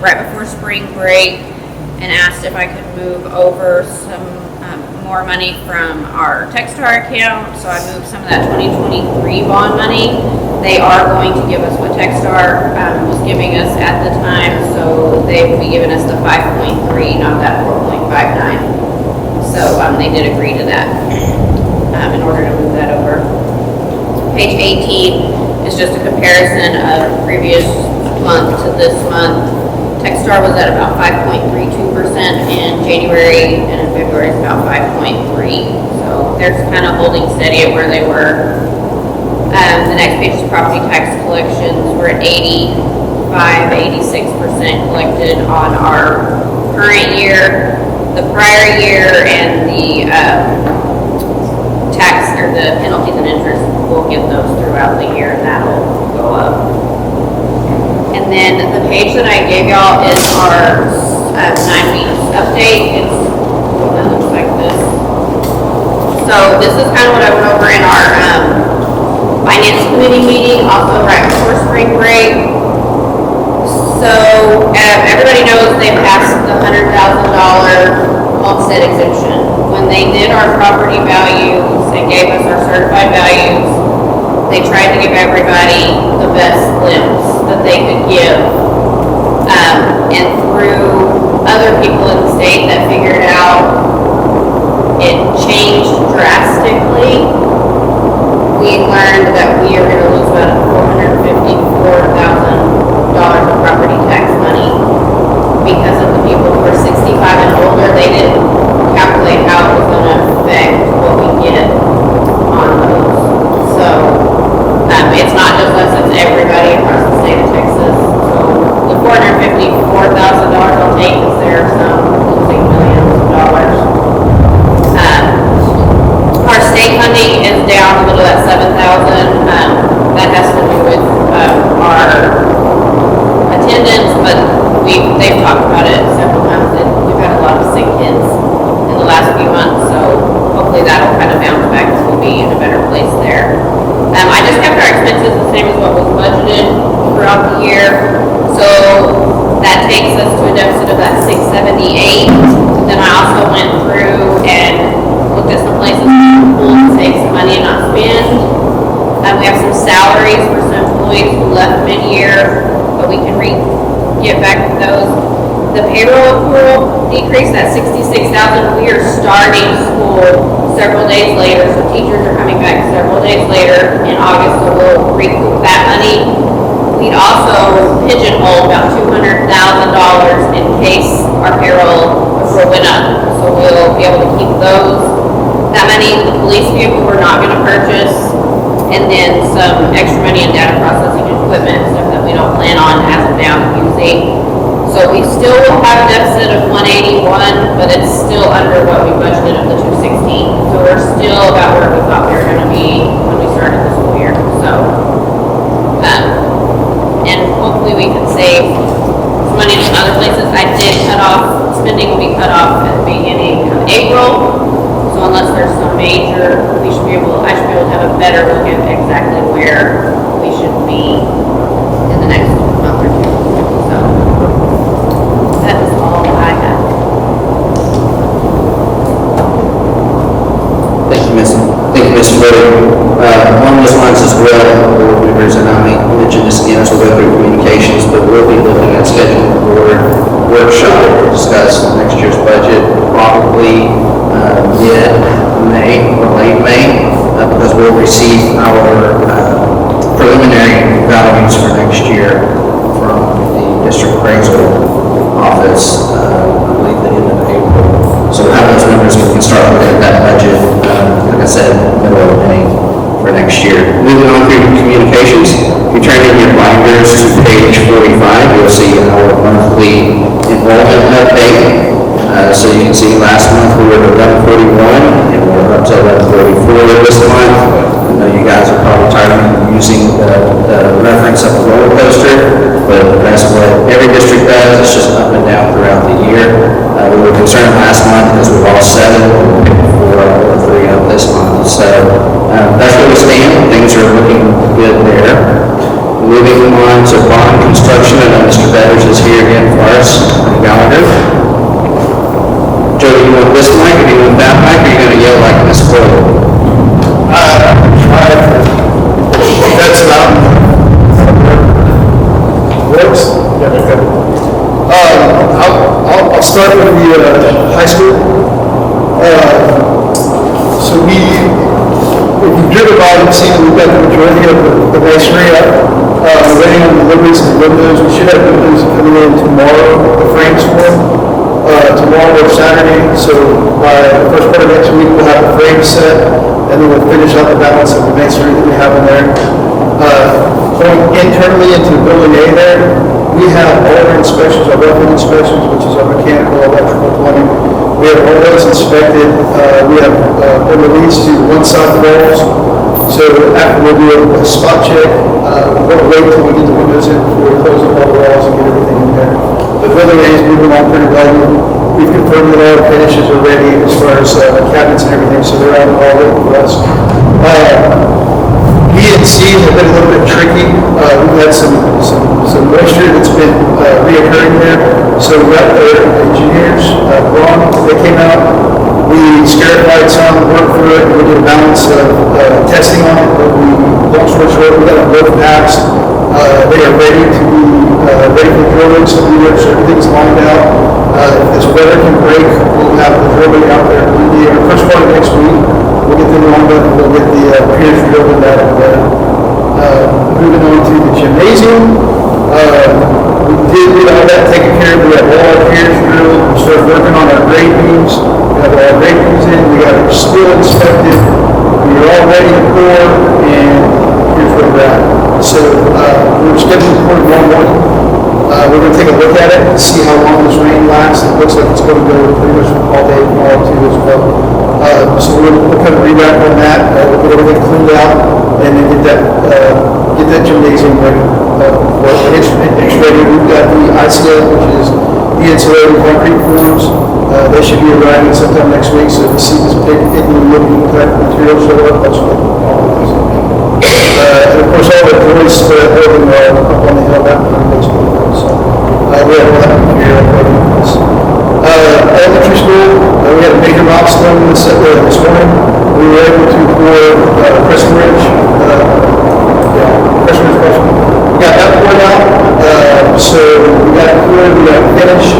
right before spring break and asked if I could move over some more money from our Techstar account. So I moved some of that 2023 bond money. They are going to give us what Techstar was giving us at the time, so they will be giving us the 5.3, not that 4.59. So they did agree to that in order to move that over. Page 18 is just a comparison of previous month to this month. Techstar was at about 5.32% in January, and in February it's about 5.3. So they're kind of holding steady at where they were. The next page is property tax collections. We're at 86% collected on our current year. The prior year and the tax or the penalties and interest, we'll get those throughout the year, and that'll go up. And then the page that I gave y'all is our 9 weeks update. It looks like this. So this is kind of what I went over in our finance committee meeting, also right before spring break. So everybody knows they passed the $100,000 homestead exemption. When they did our property values and gave us our certified values, they tried to give everybody the best glimpse that they could give. And through other people in the state that figured out it changed drastically, we learned that we are going to lose about $454,000 of property tax money because of the people who are 65 and older. They didn't calculate how it was going to affect what we get on those. So it's not just us, it's everybody across the state of Texas. So the $454,000 I'll take is there some losing millions of dollars. Our state funding is down a little at $7,000. That has to do with our attendance, but they've talked about it several times that we've had a lot of sick kids in the last few months, so hopefully that'll kind of bounce back and we'll be in a better place there. I just kept our expenses the same as what was budgeted throughout the year, so that takes us to a deficit of that $678. Then I also went through and looked at some places to save some money and not spend. We have some salaries for some employees who left mid-year, but we can get back to those. The payroll accrual decreased at $66,000. We are starting school several days later, so teachers are coming back several days later in August, so we'll recoup that money. We'd also pigeonholed about $200,000 in case our payroll accrual went up, so we'll be able to keep those. That money, the police vehicle we're not going to purchase, and then some extra money in data processing equipment, stuff that we don't plan on as of now using. So we still will have a deficit of $181, but it's still under what we budgeted of the $216. So we're still about where we thought we were going to be when we started the school year. So, and hopefully we can save some money in other places. I did spending will be cut off at the beginning of April. So unless there's some major, I should be able to have a better look at exactly where we should be in the next month or two. So that is all I have. Thank you, Mr. Wood. Along those lines as well, board members, and I may mention this again as we go through communications, but we'll be looking at scheduling a board workshop to discuss next year's budget, probably mid-May or late May, because we'll receive our preliminary values for next year from the district appraisal office, I believe the end of April. So we'll have those numbers, we can start looking at that budget, like I said, middle of May for next year. Moving on through communications, if you turn in your binders to page 45, you'll see our monthly enrollment update. So you can see last month we were at 1141 and we're up to 1144 this month. I know you guys are probably tired of using the reference of a roller coaster, but that's what every district does. It's just up and down throughout the year. We were concerned last month because we lost 7 and we picked 4 or 3 up this month. So that's where we stand. Things are looking good there. Moving on to bond construction, I know Mr. Betters is here again for us, from Gunter. Joe, you want this mic, or do you want that mic, or are you going to yell like Miss Cole? That's not. Works? Yeah, okay. I'll start with the high school. So if you've driven by, you've seen that we've got the majority of the masonry up. We're waiting on deliveries of the windows. We should have windows coming in tomorrow, the frames for them. Tomorrow or Saturday, so by the first part of next week, we'll have the frame set, and then we'll finish out the balance of the masonry that we have in there. Going internally into the building A there, we have all our inspections, our roughing inspections, which is our mechanical, electrical, plumbing. We have all those inspected. We have been released to one side of the walls. So after we'll do a spot check, we'll wait until we get the windows in before we close up all the walls and get everything in there. The building A is moving along pretty well. We've confirmed that all the finishes are ready as far as cabinets and everything, so they're out all ready for us. B and C have been a little bit tricky. We've had some moisture that's been reoccurring there. So we got their engineers, Ron, they came out. We scarified some, worked through it, we did a balance of testing on it, but long story short, we got them both passed. They are ready to be ready for the drill rig, so everything's lined out. If this weather can break, we'll have the drill rig out there. The first part of next week, we'll get them lined up and we'll get the piers drilled in that. Moving on to the gymnasium, we did get all that taken care of. We have all our piers drilled. We started working on our grade beams. We have all our grade beams in. We got our steel inspected. We are all ready to pour, and here's where we're at. So we're scheduled for tomorrow morning. We're going to take a look at it and see how long this rain lasts. It looks like it's going to go pretty much all day tomorrow too as well. So we'll kind of re-wrap on that. We'll get everything cleaned out and then get that gymnasium ready. It's ready. We've got the ICL, which is the insulated concrete forms. They should be arriving sometime next week. So if you see this big, looking type of material show up, that's what all of this. And of course, all the joists for that building are up on the hill. That makes me fun. So we have a lot of material building this. Elementary school, we had a major milestone this morning. We were able to pour Crescent Ridge. Crescent Ridge question. We got that poured out. So we got it poured. We got it finished.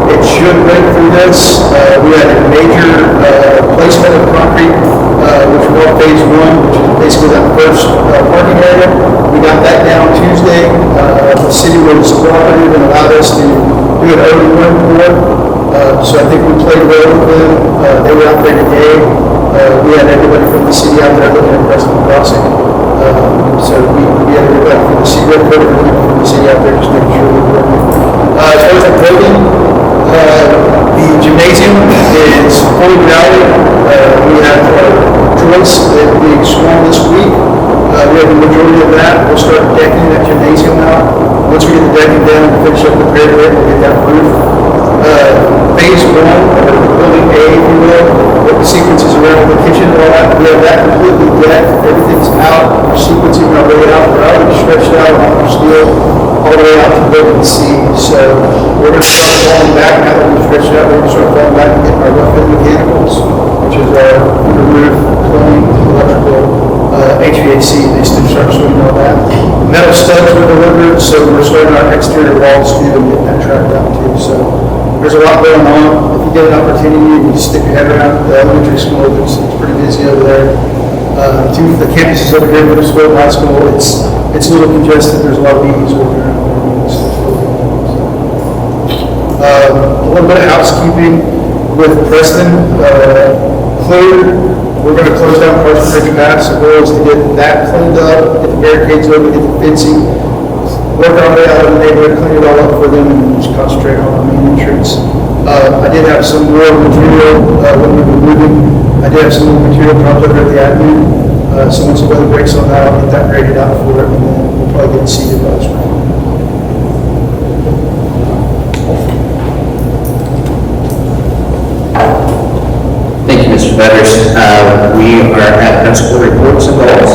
It should break through this. We had a major placement of concrete, which was phase 1, which is basically that first parking area. We got that down Tuesday. The city was cooperative and allowed us to do an early work pour. So I think we played well with them. They were out there today. We had everybody from the city out there looking at Preston Crossing. So we had everybody from the city, from the city out there just making sure we were working. As far as the building, the gymnasium is fully rallied. We have joists that we sworn this week. We have the majority of that. We'll start decking that gymnasium out. Once we get the decking down and finish up the pyramid, we'll get that roof. Phase 1, or building A, if you will, what the sequences around the kitchen and all that, we have that completely decked. Everything's out. We're sequencing our way out. We're already stretched out on our steel all the way out to building C. So we're going to start falling back now that we've stretched out. We're going to start falling back and getting our rough-in mechanicals, which is our roof, plumbing, electrical, HVAC. They still start doing all that. Metal studs were delivered, so we're starting our exterior walls too and getting that tracked out too. So there's a lot going on. If you get an opportunity, you just stick your head around the elementary school. It's pretty busy over there. The campus is over here, middle school, high school. It's a little congested. There's a lot of meetings going around. A little bit of housekeeping with Preston. Cleared. We're going to close down Parsons Ridge Pass. The goal is to get that cleaned up, get the barricades open, get the fencing, work our way out of the neighborhood, clean it all up for them, and just concentrate on the main entrance. I did have some more material when we were moving. I did have some more material dropped over at the admin. So once the weather breaks on that, I'll get that graded out for it, and then we'll probably get it seeded by the spring. Thank you, Mr. Betters. We are at principal reports and goals.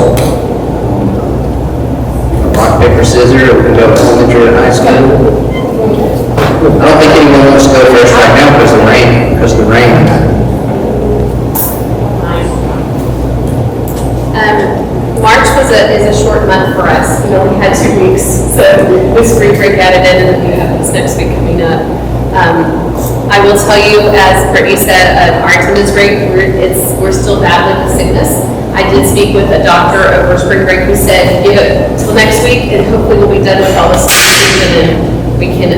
Rock, paper, scissors. graduated high school. I don't think anyone wants to go first right now because of the rain. March is a short month for us. We only had 2 weeks, so with spring break added in, and then we have this next week coming up. I will tell you, as Brittany said, our attendance rate, we're still battling with sickness. I did speak with a doctor over spring break who said, give it till next week, and hopefully we'll be done with all this season, and we can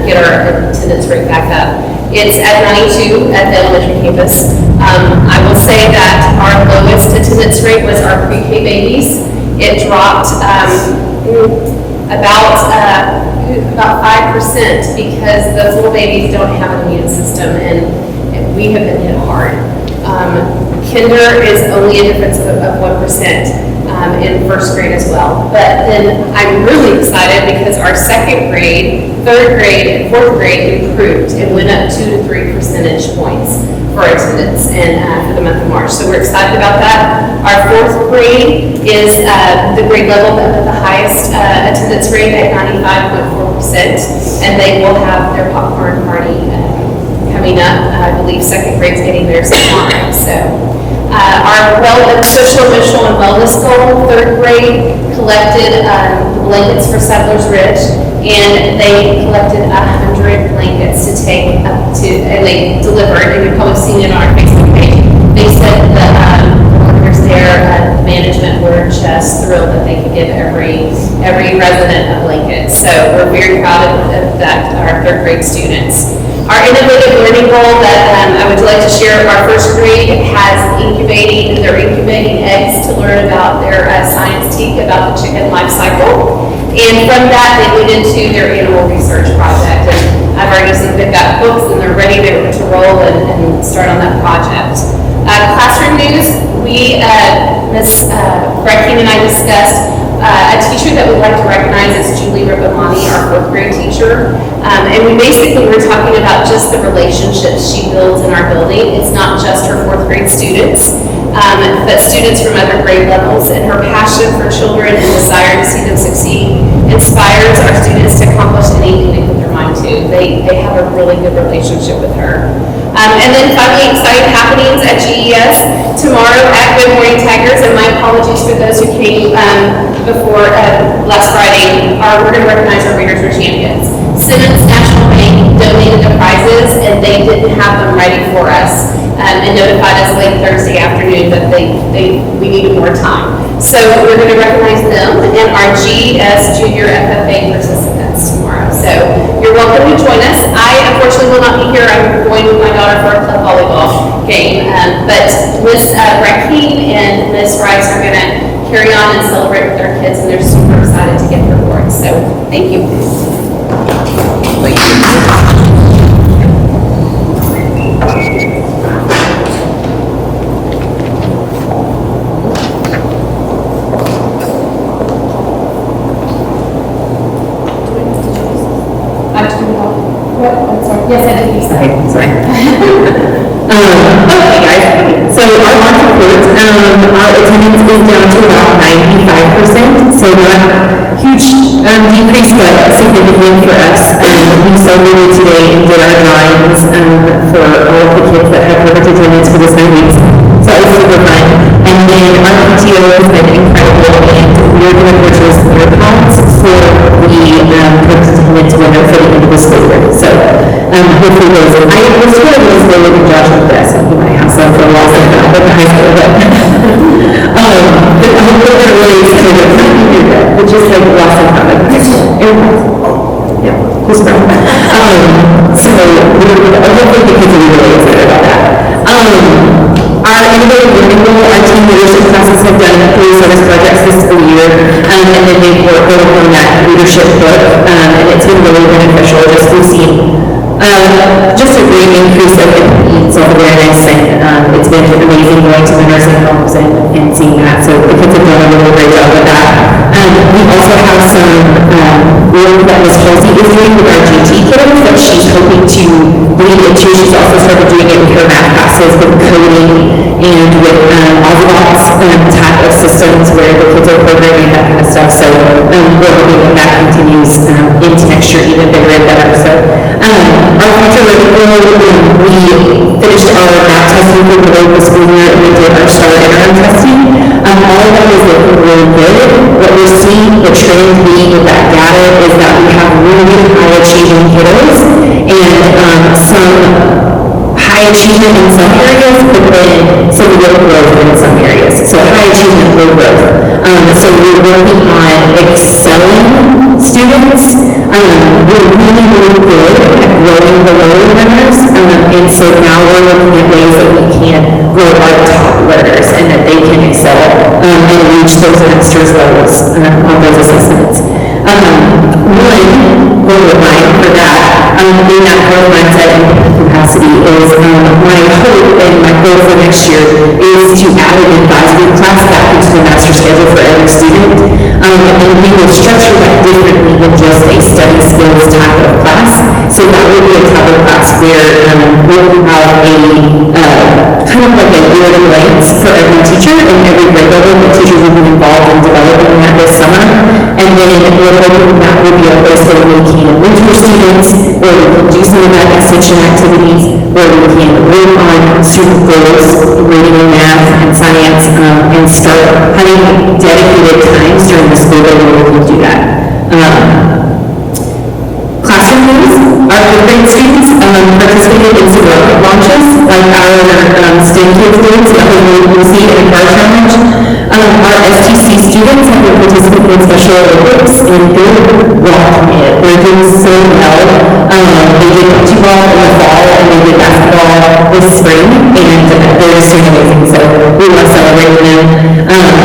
get our attendance rate back up. It's at 92 at the elementary campus. I will say that our lowest attendance rate was our pre-K babies. It dropped about 5% because those little babies don't have an immune system, and we have been hit hard. Kinder is only a difference of 1%. In first grade as well. But then I'm really excited because our second grade, third grade, and fourth grade improved and went up 2 to 3 percentage points for attendance and for the month of March. So we're excited about that. Our fourth grade is the grade level that with the highest attendance rate at 95.4%, and they will have their popcorn party coming up. I believe second grade's getting theirs tomorrow. So. Our social, emotional, and wellness goal, third grade, collected blankets for Settlers Ridge, and they collected 100 blankets to take up to, and they delivered, and you've probably seen it on our Facebook page. They said the workers there, management were just thrilled that they could give every resident a blanket. So we're very proud of that, our third grade students. Our innovative learning goal that I would like to share, our first grade they're incubating eggs to learn about their science teach about the chicken life cycle. And from that, they went into their animal research project. And I've already seen they've got books and they're ready to roll and start on that project. Classroom news, Ms. Brecken and I discussed a teacher that we'd like to recognize is Julie Ribamani, our fourth grade teacher. And we basically were talking about just the relationships she builds in our building. It's not just her fourth grade students, but students from other grade levels. And her passion for children and desire to see them succeed inspires our students to accomplish anything they put their mind to. They have a really good relationship with her. And then finally, exciting happenings at GES tomorrow at Good Morning Tigers. And my apologies for those who came before last Friday. We're going to recognize our Readers for Champions. Simmons National Bank donated the prizes, and they didn't have them ready for us, and notified us late Thursday afternoon that we needed more time. So we're going to recognize them and our GES Junior FFA participants tomorrow. So you're welcome to join us. I unfortunately will not be here. I'm going with my daughter for a club volleyball game, but Ms. Brecken and Ms. Rice are going to carry on and celebrate with our kids, and they're super excited to get their awards. So thank you. Thank you. Yes, I did. Okay, sorry. Okay, guys. So our March report, our attendance is down to about 95%. So not a huge decrease, but significant for us. We celebrated today and did our drawings for all of the kids that have perfect attendance for this 9 weeks. So it was super fun. And then our PTO has been incredible, and we're going to purchase their pounds for the perfect attendance winner for the end of the school year. So hopefully those, I was sort of going to stay with Josh with this in my house for a while, so I'm not at the high school, but hopefully they're really excited, which is like lots of fun. Yeah, who's from? So hopefully the kids will be really excited about that. Our innovative learning goal, our team leadership classes have done 3 service projects this school year, and then they've worked on that leadership book, and it's been really beneficial. Just we've seen just a great increase of self-awareness, and it's been amazing going to the nursing homes and seeing that. So the kids have done a really great job with that. We also have some work that Ms. Halsey is doing with our GT kiddos that she's hoping to bleed into. She's also started doing it with her math classes, with coding, and with Ozbot's type of systems where the kids are programming, that kind of stuff. So we're hoping that continues into next year even bigger and better. So our future ready goal, we finished our gap testing for the local school year, and we did our star interim testing. All of that is looking really good. What we're seeing, the trend being with that data is that we have really high achieving kiddos and some high achievement in some areas, but then some low growth in some areas. So high achievement, low growth. So we're working on excelling students. We're really, really good at growing the lower learners. And so now we're looking at ways that we can grow our top learners and that they can excel and reach those master's levels on those assessments. One goal of mine for that, in that growth mindset and capacity is my hope and my goal for next year is to add an advisory class back into the master schedule for every student. And we will structure that differently than just a study skills type of class. So that will be a type of class where we'll have a kind of like a year at a glance for every teacher and every grade level. The teachers will be involved in developing that this summer. And then we're hoping that will be a place where we can mentor students, or we can do some of that extension activities, where we can work on student goals, reading and math and science, and start having dedicated times during the school day where we can do that. Classroom moves, our fifth grade students participated in some rocket launches, like our STEM kids did, so that was really cool to see in a car challenge. Our STC students have been participating in Special Olympics and good rock it. They're doing so well. They did basketball in the fall and they did basketball this spring, and they're just doing amazing, so we love celebrating them.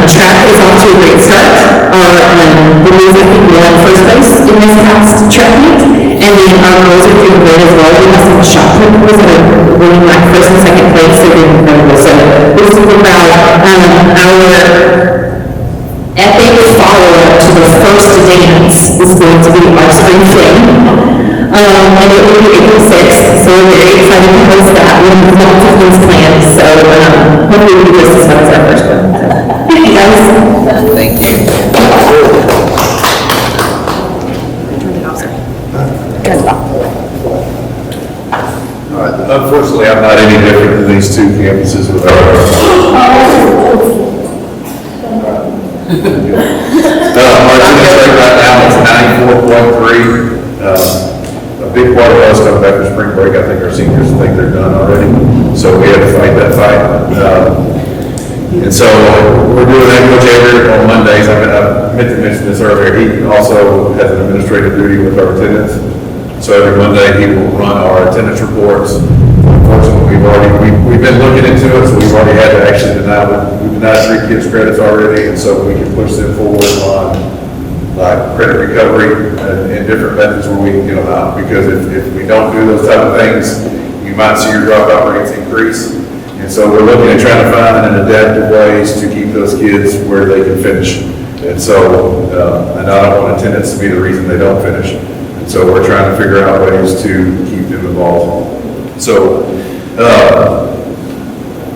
Track is off to a great start. The boys, I think, won first place in this past track meet, and then our girls are doing great as well. We have some shot put boys that are winning like first and second place. They're doing incredible, so we're super proud. Our epic follow-up to the first dance is going to be our spring fling. And it will be April 6th, so we're very excited to host that. We have lots of things planned, so hopefully we'll be just as fun as our first one. Thank you, guys. Thank you. Unfortunately, I'm not any different than these two campuses with our. Our attendance rate right now is 94.3. A big part of us coming back from spring break, I think our seniors think they're done already, so we have to fight that fight. And so we're doing that. Coach Avery on Mondays, I meant to mention this earlier, he also has an administrative duty with our attendance. So every Monday he will run our attendance reports. Unfortunately, we've been looking into it, so we've already had to actually we've denied 3 kids credits already, and so we can push them forward on credit recovery and different methods where we can get them out. Because if we don't do those type of things, you might see your dropout rates increase. And so we're looking at trying to find and adaptive ways to keep those kids where they can finish. And so, and I don't want attendance to be the reason they don't finish. And so we're trying to figure out ways to keep them involved. So,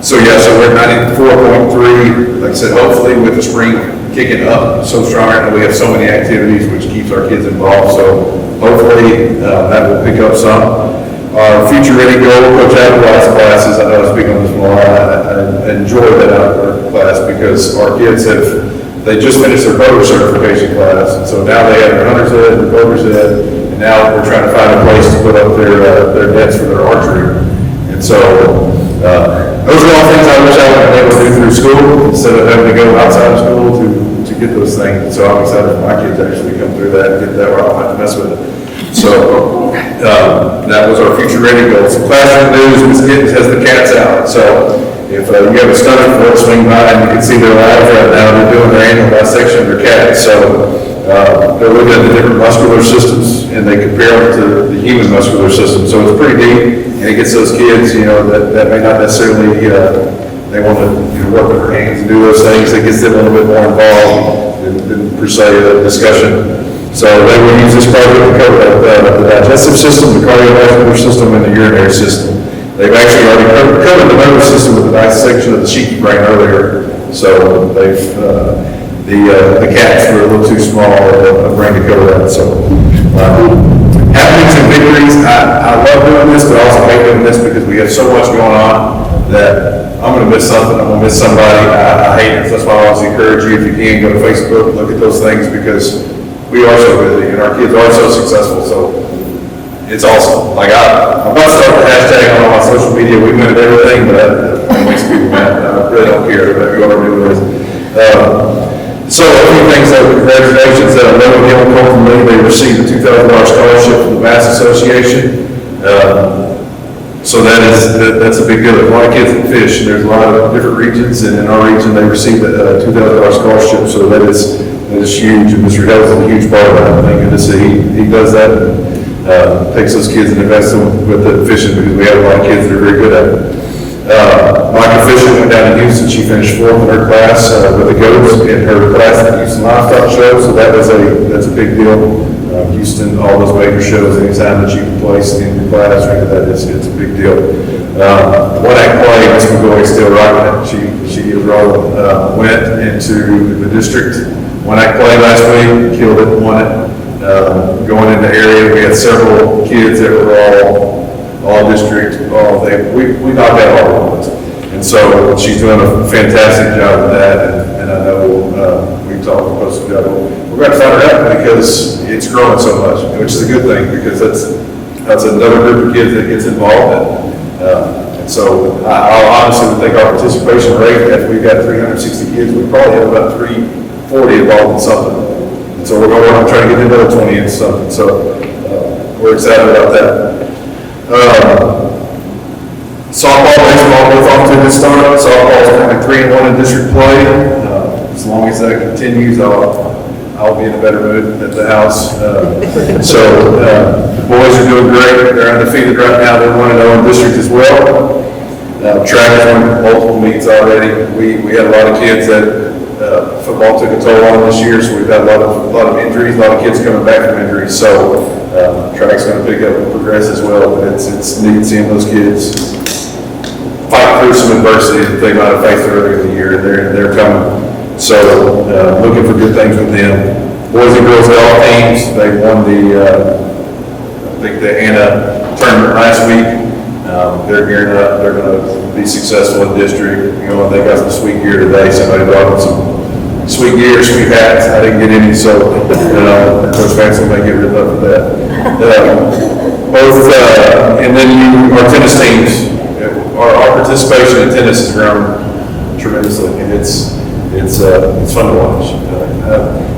so we're at 94.3. Like I said, hopefully with the spring kicking up so strong, and we have so many activities which keeps our kids involved. So hopefully that will pick up some. Our future ready goal, Coach Adelaide's classes, I know I speak on this more, I enjoy that outdoor class because our kids they just finished their boater certification class, and so now they have their hunter's ed, their boater's ed, and now we're trying to find a place to put up their nets for their archery. And so those are all things I wish I would have been able to do through school instead of having to go outside of school to get those things. So I'm excited for my kids to actually come through that and get that where I don't have to mess with it. So that was our future ready goal. So classroom news, Ms. Gittens has the cats out. So if you have a stomach for it, swing by and you can see their lives right now. They're doing their annual dissection of their cats. So they're looking at the different muscular systems and they compare them to the human muscular system. So it's pretty deep, and it gets those kids, that may not necessarily, they want to work with their hands and do those things. It gets them a little bit more involved than per se a discussion. So they will use this project to cover the digestive system, the cardiovascular system, and the urinary system. They've actually already covered the nervous system with the dissection of the cheeky brain earlier. So they've the cats were a little too small of a brain to cover that. So Happenings and victories, I love doing this, but I also hate doing this because we have so much going on that I'm gonna miss something, I'm gonna miss somebody. I hate it. That's why I always encourage you, if you can, go to Facebook, look at those things, because we are so busy and our kids are so successful, so it's awesome. Like I'm about to start the hashtag on all my social media, we minute everything, but it makes people mad. I really don't care if you are doing this. So a few things, congratulations, Logan Hill and Colton Lee, they received a $2,000 scholarship from the Bass Association. So that's a big deal. There's a lot of kids that fish, and there's a lot of different regions, and in our region, they received a $2,000 scholarship, so that is huge, and Mr. Hill is a huge part of that. Thank goodness that he does that, and takes those kids and invests them with the fishing, because we have a lot of kids that are very good at it. Micah Fisher went down to Houston. She finished 4th in her class with the goats in her class at the Houston Livestock Show, so that's a big deal. Houston, all those major shows, anytime that you can place in your class, it's a big deal. One act play, Miss McGoy is still rocking it. She is rolling. Went into the district. One act play last week, killed it, won it. Going in the area, we had several kids that were all district, we knocked out all the ones. And so she's doing a fantastic job with that, and I know we've talked about it. We're going to find her out because it's growing so much, which is a good thing, because that's another group of kids that gets involved. And so I honestly would think our participation rate, if we've got 360 kids, we probably have about 340 involved in something. And so we're going to try to get another 20 in something. So we're excited about that. Softball, baseball, both off to a good start. Softball's currently 3-1 in district play. As long as that continues, I'll be in a better mood at the house. The boys are doing great. They're undefeated right now. They're 1-0 in district as well. Track has won multiple meets already. We had a lot of kids that football took a toll on this year, so we've had a lot of injuries, a lot of kids coming back from injuries. So track's going to pick up and progress as well. But it's neat seeing those kids fight through some adversity that they might have faced earlier in the year, and they're coming. So looking for good things with them. Boys and girls golf teams, they won the Anna tournament last week. They're gearing up. They're going to be successful in district. You know, they got some sweet gear today. Somebody brought them some sweet gear, sweet hats. I didn't get any, so Coach Mansell may get rid of that. And then our tennis teams. Our participation in tennis has grown tremendously, and it's fun to watch.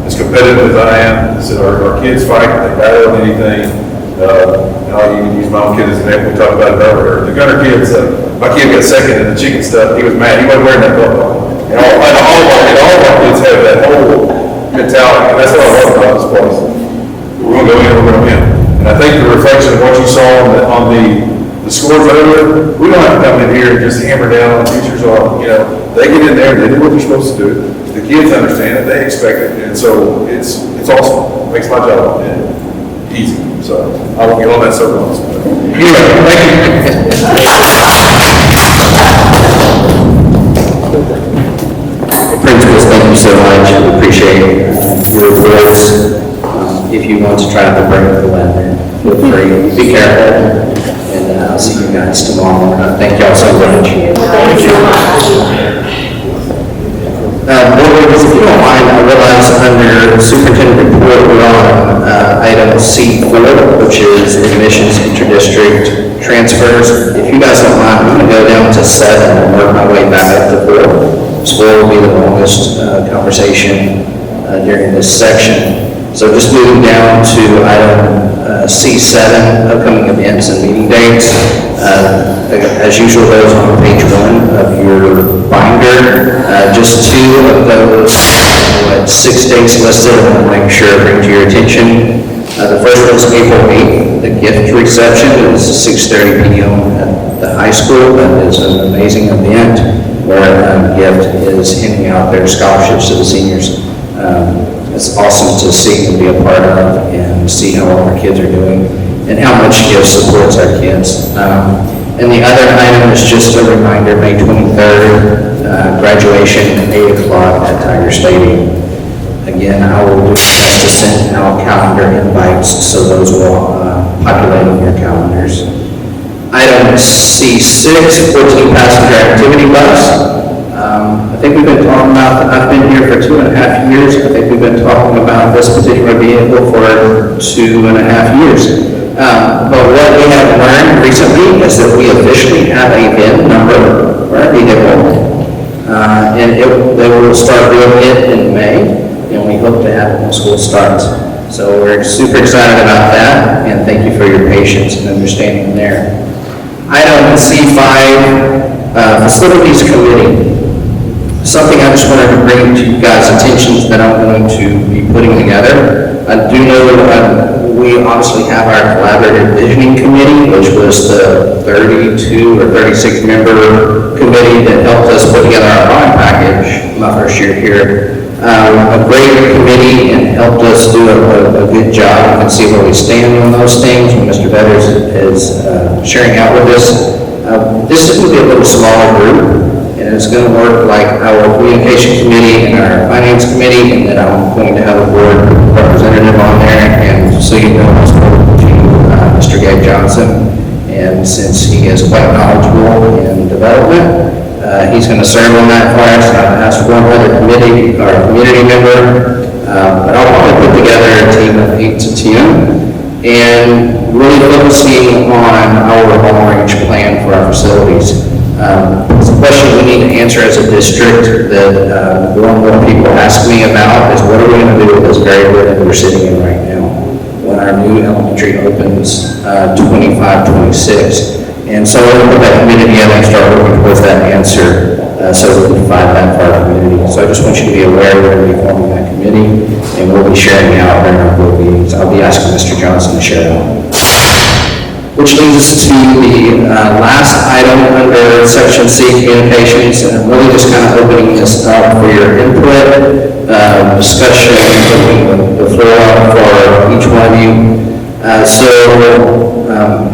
As competitive as I am, our kids fight, they battle on anything. You can use my own kid as an example. We talked about it earlier. The Gunter kids, my kid got second in the chicken stuff. He was mad. He wasn't wearing that belt. And all of our kids have that whole mentality, and that's what I love about this place. We're going to go in, we're going to win. And I think the reflection of what you saw on the scores earlier, we don't have to come in here and just hammer down on teachers on, they get in there and they do what they're supposed to do. The kids understand it, they expect it, and so it's awesome. It makes my job easy. So I won't get on that soapbox. Anyway, thank you. Principals, thank you so much. We appreciate your words. If you want to try to bring up the weather, feel free. Be careful. And I'll see you guys tomorrow. Thank y'all so much. Thank you. Board members, if you don't mind, I realize under superintendent report, we're on item C4, which is admissions interdistrict transfers. If you guys don't mind, I'm going to go down to 7 and work my way back up to 4. So 4 will be the longest conversation during this section. So just moving down to item C7, upcoming events and meeting dates. As usual, those on page 1 of your binder. Just 2 of those 6 dates listed, I want to make sure I bring to your attention. The first one is April 8th, the gift reception. It's 6:30 p.m. at the high school. That is an amazing event where gift is handing out their scholarships to the seniors. It's awesome to see and be a part of and see how all our kids are doing and how much gift supports our kids. And the other item is just a reminder, May 23rd, graduation at 8 o'clock at Tiger Stadium. Again, I will do my best to send out calendar invites, so those will populate in your calendars. Item C6, 14 passenger activity bus. I think we've been talking about, I've been here for 2.5 years. I think we've been talking about this particular vehicle for 2.5 years. But what we have learned recently is that we officially have a VIN number for our vehicle. And they will start doing it in May, and we hope to have it when school starts. So we're super excited about that, and thank you for your patience and understanding there. Item C5, Facilities Committee. Something I just wanted to bring to you guys' attention that I'm going to be putting together. I do know we obviously have our Collaborative Visioning Committee, which was the 32 or 36 member committee that helped us put together our bond package my first year here. A great committee and helped us do a good job. You can see where we stand on those things when Mr. Vetters is sharing out with us. This is going to be a little smaller group, and it's going to work like our communication committee and our finance committee, and then I'm going to have a board representative on there. And so you know, I spoke to Mr. Gabe Johnson, and since he is quite knowledgeable in development, he's going to serve on that for us. I've asked one other committee or community member, but I'll probably put together a team of 8 to 10, and really focusing on our long-range plan for our facilities. It's a question we need to answer as a district that more and more people ask me about is what are we going to do with this very building we're sitting in right now when our new elementary opens 25-26. And so we're going to put that committee together and start working towards that answer so we can provide that for our community. So I just want you to be aware we're going to be forming that committee, and we'll be sharing it out during our board meetings. I'll be asking Mr. Johnson to share it out. Which leads us to the last item under Section C, Communications, and I'm really just kind of opening this up for your input, discussion, opening the floor up for each one of you.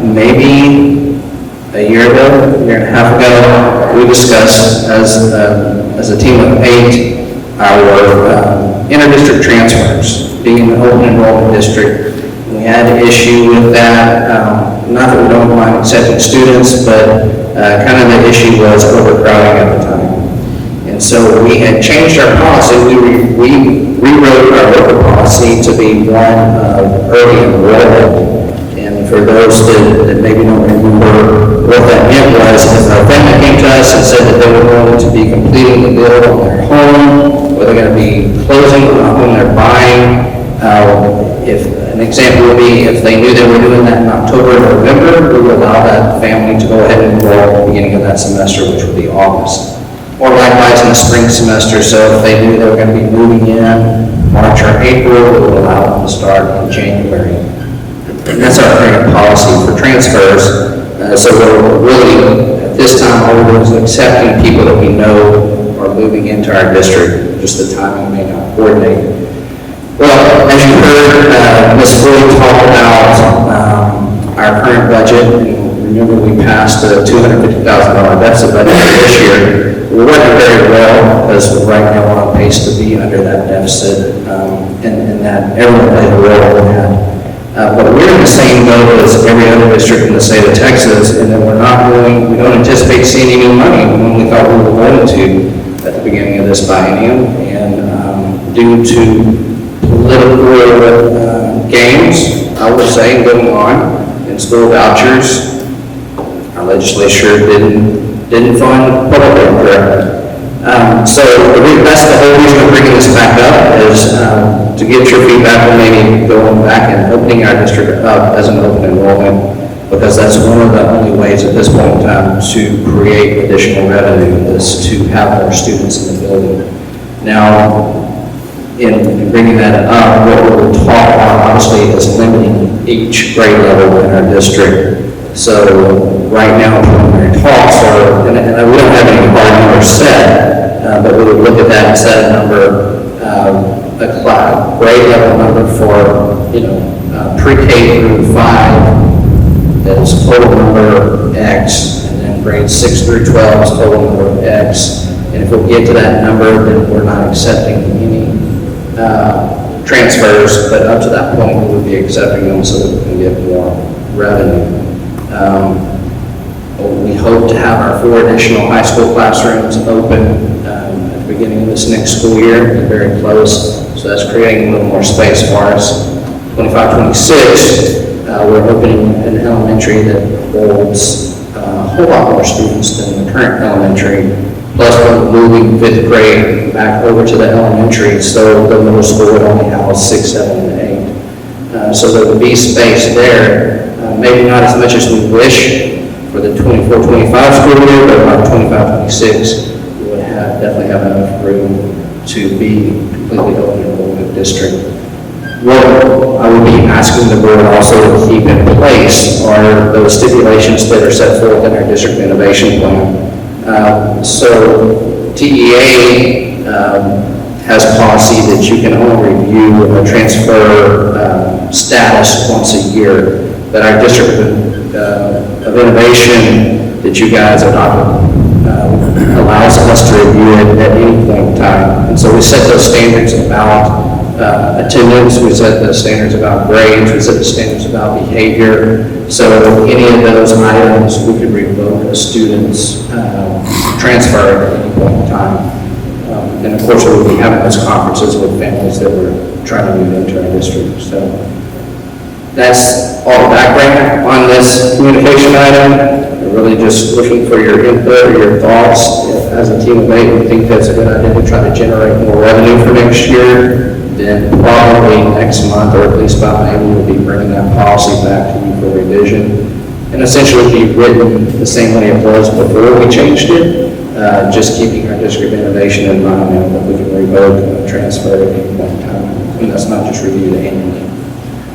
Maybe a year and a half ago, we discussed as a team of 8 our inter-district transfers, being an open enrollment district. We had an issue with that. Not that we don't mind accepting students, but kind of the issue was overcrowding at the time. And so we had changed our policy. We rewrote our local policy to be one of early enrollment. And for those that maybe don't remember what that meant was, if a family came to us and said that they were going to be completing the bill on their home, or they're going to be closing on a home they're buying, if an example would be if they knew they were doing that in October or November, we would allow that family to go ahead and enroll at the beginning of that semester, which would be August. Or likewise in the spring semester, so if they knew they were going to be moving in March or April, we would allow them to start in January. And that's our current policy for transfers. So we're really, at this time, all we're doing is accepting people that we know are moving into our district. Just the timing may not coordinate. Well, as you heard, Ms. Floyd talk about our current budget. Remember, we passed the $250,000 deficit budget this year. We're working very well because we're right now on pace to be under that deficit, and that everyone played a role in that. But we're in the same boat as every other district in the state of Texas, and then we don't anticipate seeing any new money when we thought we were going to at the beginning of this biennium, and due to political games, I would say, going on in school vouchers, our legislature didn't fund public correctly. So that's the whole reason we're bringing this back up is to get your feedback on maybe going back and opening our district up as an open enrollment, because that's one of the only ways at this point in time to create additional revenue is to have more students in the building. Now, in bringing that up, what we'll talk about obviously is limiting each grade level in our district. So right now, preliminary talks are, and we don't have any hard numbers set, but we would look at that and set a number, a grade level number for, pre-K through 5, that is total number X, and then grades 6 through 12 is total number X. And if we get to that number, then we're not accepting any transfers, but up to that point, we would be accepting them so that we can get more revenue. We hope to have our 4 additional high school classrooms open at the beginning of this next school year. They're very close, so that's creating a little more space for us. 25-26, we're opening an elementary that holds a whole lot more students than the current elementary. Plus, we're moving 5th grade back over to the elementary, so the middle school would only house 6, 7, and 8. So there would be space there, maybe not as much as we wish for the 24-25 school year, but about 25-26, we would definitely have enough room to be completely open in the district. What I would be asking the board also to keep in place are those stipulations that are set forth in our district innovation plan. So TEA has policy that you can only review a transfer status once a year, but our district of innovation that you guys adopted allows us to review it at any point in time. And so we set those standards about attendance, we set the standards about grades, we set the standards about behavior. So any of those items, we could revoke a student's transfer at any point in time. And of course, we'll be having those conferences with families that we're trying to move into our district. So that's all the background on this communication item. We're really just looking for your input or your thoughts. If, as a team of 8, we think that's a good idea to try to generate more revenue for next year, then probably next month, or at least by May, we'll be bringing that policy back to you for revision. And essentially be written the same way it was before we changed it, just keeping our district innovation in mind, and that we can revoke and transfer at any point in time. And that's not just reviewed annually.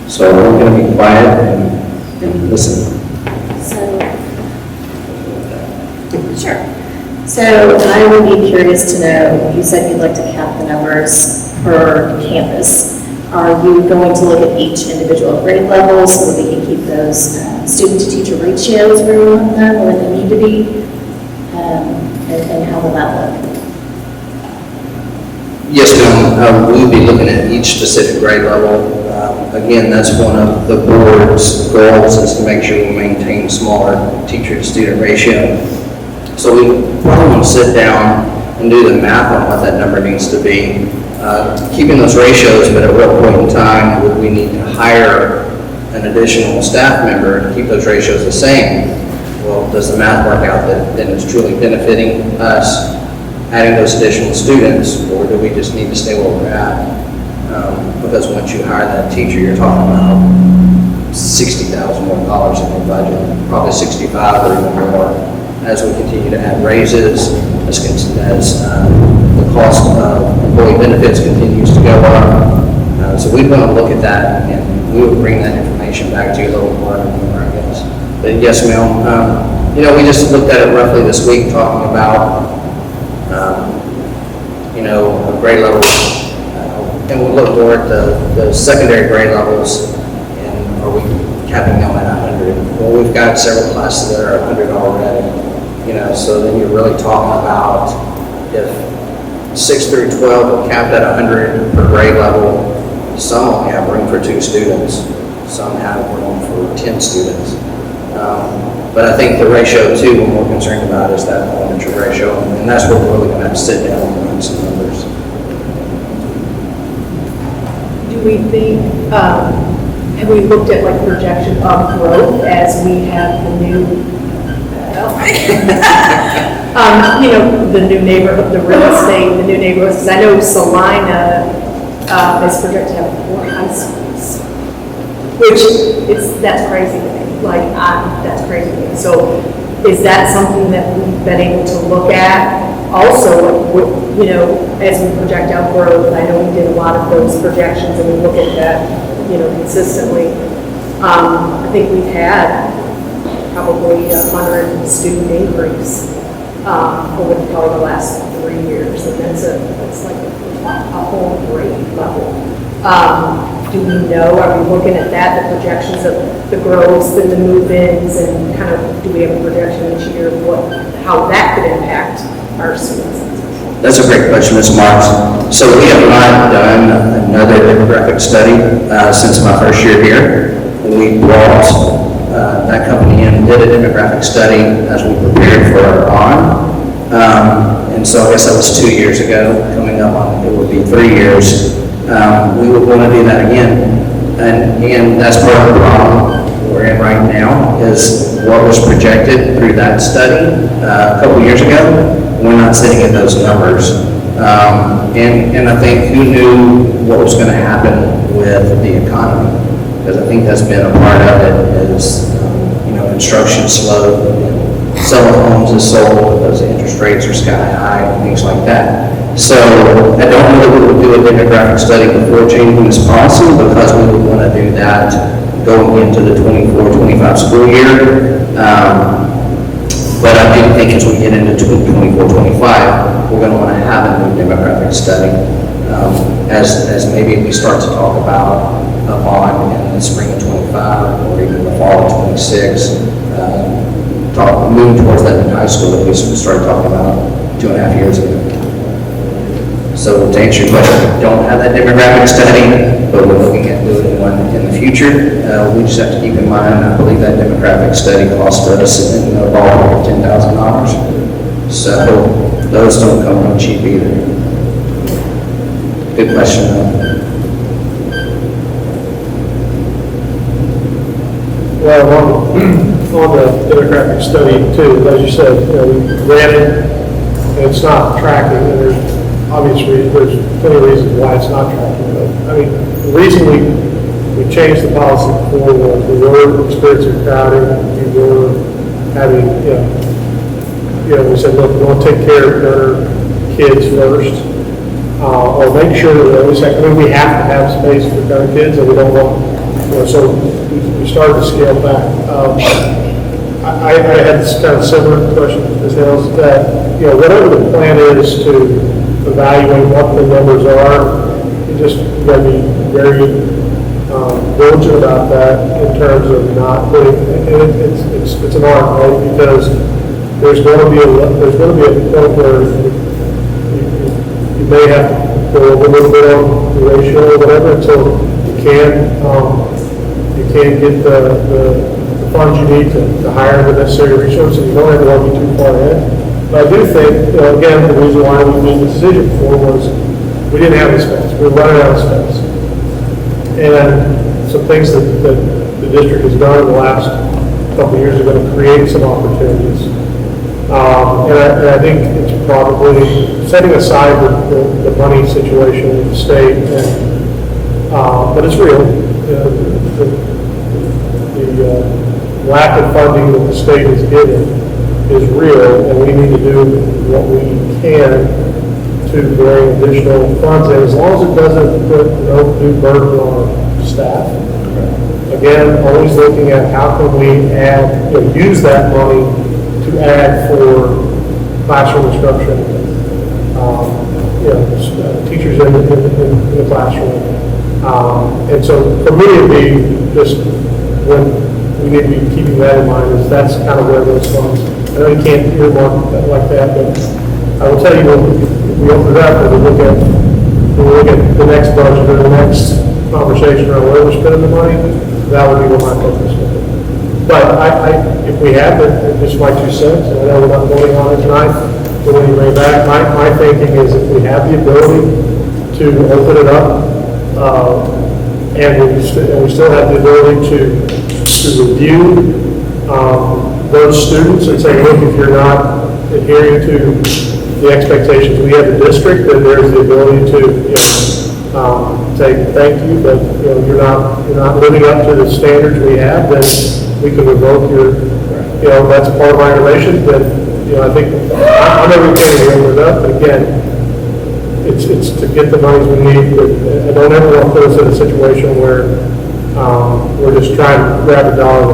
So we're going to be quiet and listen. Sure. So I would be curious to know, you said you'd like to cap the numbers per campus. Are you going to look at each individual grade level so that we can keep those student-to-teacher ratios where we want them, where they need to be? And how will that look? Yes, ma'am. We'll be looking at each specific grade level. Again, that's one of the board's goals, is to make sure we maintain smaller teacher-to-student ratio. So we probably want to sit down and do the math on what that number needs to be. Keeping those ratios, but at what point in time would we need to hire an additional staff member to keep those ratios the same? Well, does the math work out that then it's truly benefiting us adding those additional students, or do we just need to stay where we're at? Because once you hire that teacher, you're talking about $60,000 more in your budget, probably 65 or even more, as we continue to add raises, as the cost of employee benefits continues to go up. So we'd want to look at that, and we would bring that information back to you a little more, I guess. But yes, ma'am, we just looked at it roughly this week, talking about, grade levels. And we'll look more at the secondary grade levels, and are we capping them at 100? Well, we've got several classes that are 100 already, so then you're really talking about if 6 through 12 are capped at 100 per grade level, some only have room for 2 students, some have room for 10 students. But I think the ratio too, what we're concerned about is that elementary ratio, and that's what we're really going to have to sit down and run some numbers. Do we think, have we looked at like projection of growth as we have the new, the new neighborhood, the real estate, the new neighborhoods? Because I know Salina is projected to have 4 high schools, which that's crazy to me. That's crazy to me. So is that something that we've been able to look at? Also, as we project out growth, I know we did a lot of those projections and we look at that, consistently. I think we've had probably 100 student increase over probably the last 3 years, and that's like a whole grade level. Do we know, are we looking at that, the projections of the growths and the move-ins, and kind of, do we have a projection each year of how that could impact our students? That's a great question, Ms. Marks. So we have not done another demographic study since my first year here. We brought that company in, did a demographic study as we prepared for our bond. And so I guess that was 2 years ago, coming up on, it would be 3 years. We would want to do that again. And that's part of the problem we're in right now, is what was projected through that study a couple years ago. We're not sitting at those numbers. And I think who knew what was going to happen with the economy? Because I think that's been a part of it is, construction slowed, selling homes is sold because the interest rates are sky high and things like that. So I don't know that we would do a demographic study before changing this policy, because we would want to do that going into the 24-25 school year. But I do think as we get into 24-25, we're going to want to have a new demographic study as maybe we start to talk about a bond in the spring of 25 or even the fall of 26. Moving towards that in high school that we started talking about 2.5 years ago. So to answer your question, we don't have that demographic study, but we're looking at doing one in the future. We just have to keep in mind, I believe that demographic study cost us in the ballpark of $10,000. So those don't come on cheap either. Good question though. Well, on the demographic study too, as you said, we ran it, and it's not tracking, and there's obvious reasons, there's plenty of reasons why it's not tracking. But I mean, the reason we changed the policy before was we were experiencing crowding, we were having, we said, look, we want to take care of our kids first, or make sure that we always have, we have to have space for our kids, and we don't want, so we started to scale back. I had this kind of similar question as Hales, that, whatever the plan is to evaluate what the numbers are, you just got to be very diligent about that in terms of not putting, and it's an art, right? Because there's going to be a point where you may have to go a little bit on the ratio or whatever until you can get the funds you need to hire the necessary resources. You don't have to be too far ahead. But I do think, again, the reason why we made the decision before was we didn't have the space. We were running out of space. And some things that the district has done in the last couple of years are going to create some opportunities. And I think it's probably setting aside the money situation in the state, but it's real. The lack of funding that the state is giving is real, and we need to do what we can to bring additional funds in, as long as it doesn't put no new burden on our staff. Again, always looking at how can we add, use that money to add for classroom instruction, teachers in the classroom. And so for me, it'd be just when we need to be keeping that in mind, is that's kind of where those funds, I know you can't earmark that like that, but I will tell you, when we open it up, when we look at the next budget or the next conversation around where we're spending the money, that would be what my focus would be. But if we have it, just my 2 cents, and I know we're not voting on it tonight, but when you bring back, my thinking is if we have the ability to open it up, and we still have the ability to review those students and say, look, if you're not adhering to the expectations we have in the district, then there's the ability to say thank you, but you're not living up to the standards we have, then we can revoke your, that's part of our innovation. Then I think I'm never going to bring it up, but again, it's to get the monies we need. But I don't ever want to put us in a situation where we're just trying to grab a dollar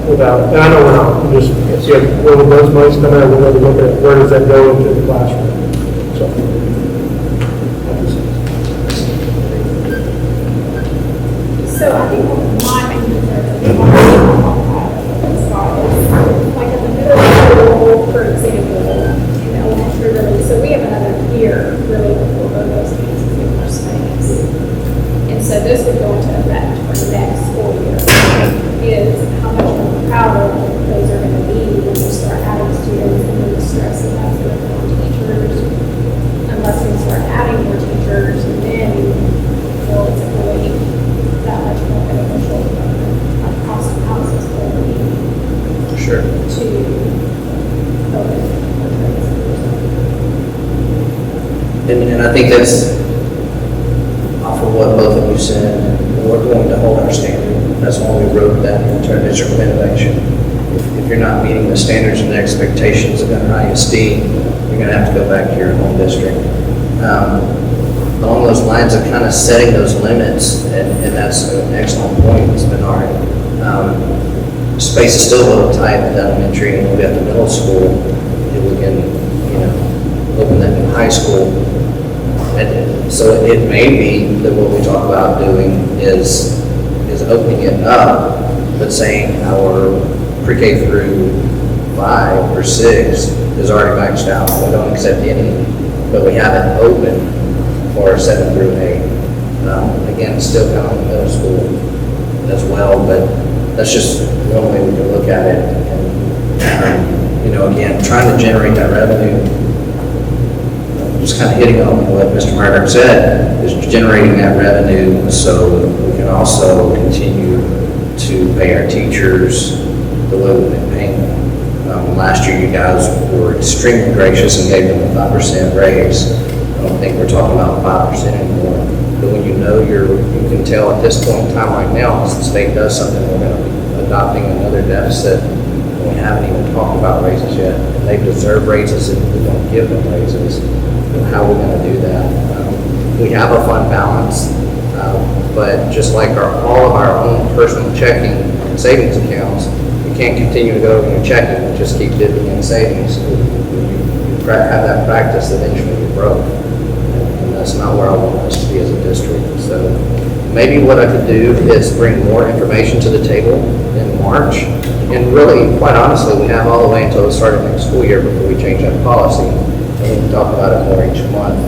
without, and I know we're not. We're just, when those monies come in, we're going to look at where does that go into the classroom. So I think my main concern is like in the middle school, for example, in elementary, so we have another year Sure. to open. And I think that's, off of what both of you said, we're going to hold our standard. That's why we wrote that into our district of innovation. If you're not meeting the standards and expectations of Gunter ISD, you're gonna have to go back to your home district. Along those lines of kind of setting those limits, and that's an excellent point, Ms. Menard. Space is still a little tight at elementary, and we got the middle school, and we can, open that in high school. And so it may be that what we talk about doing is opening it up, but saying our pre-K through 5 or 6 is already maxed out. We don't accept any, but we have it open for 7 through 8. Again, it's still kind of the middle school as well, but that's just one way we can look at it. And, again, trying to generate that revenue, just kind of hitting on what Mr. Martin said, is generating that revenue so we can also continue to pay our teachers the way we've been paying them. Last year, you guys were extremely gracious and gave them a 5% raise. I don't think we're talking about 5% anymore. But when you can tell at this point in time right now, as the state does something, we're going to be adopting another deficit. We haven't even talked about raises yet. And they deserve raises if we don't give them raises. And how we're going to do that. We have a fund balance, but just like all of our own personal checking and savings accounts, you can't continue to go over your checking and just keep dipping in savings. You have that practice, eventually you're broke. And that's not where I want us to be as a district. So maybe what I could do is bring more information to the table in March. And really, quite honestly, we have all the way until the start of next school year before we change that policy. And we can talk about it more each month.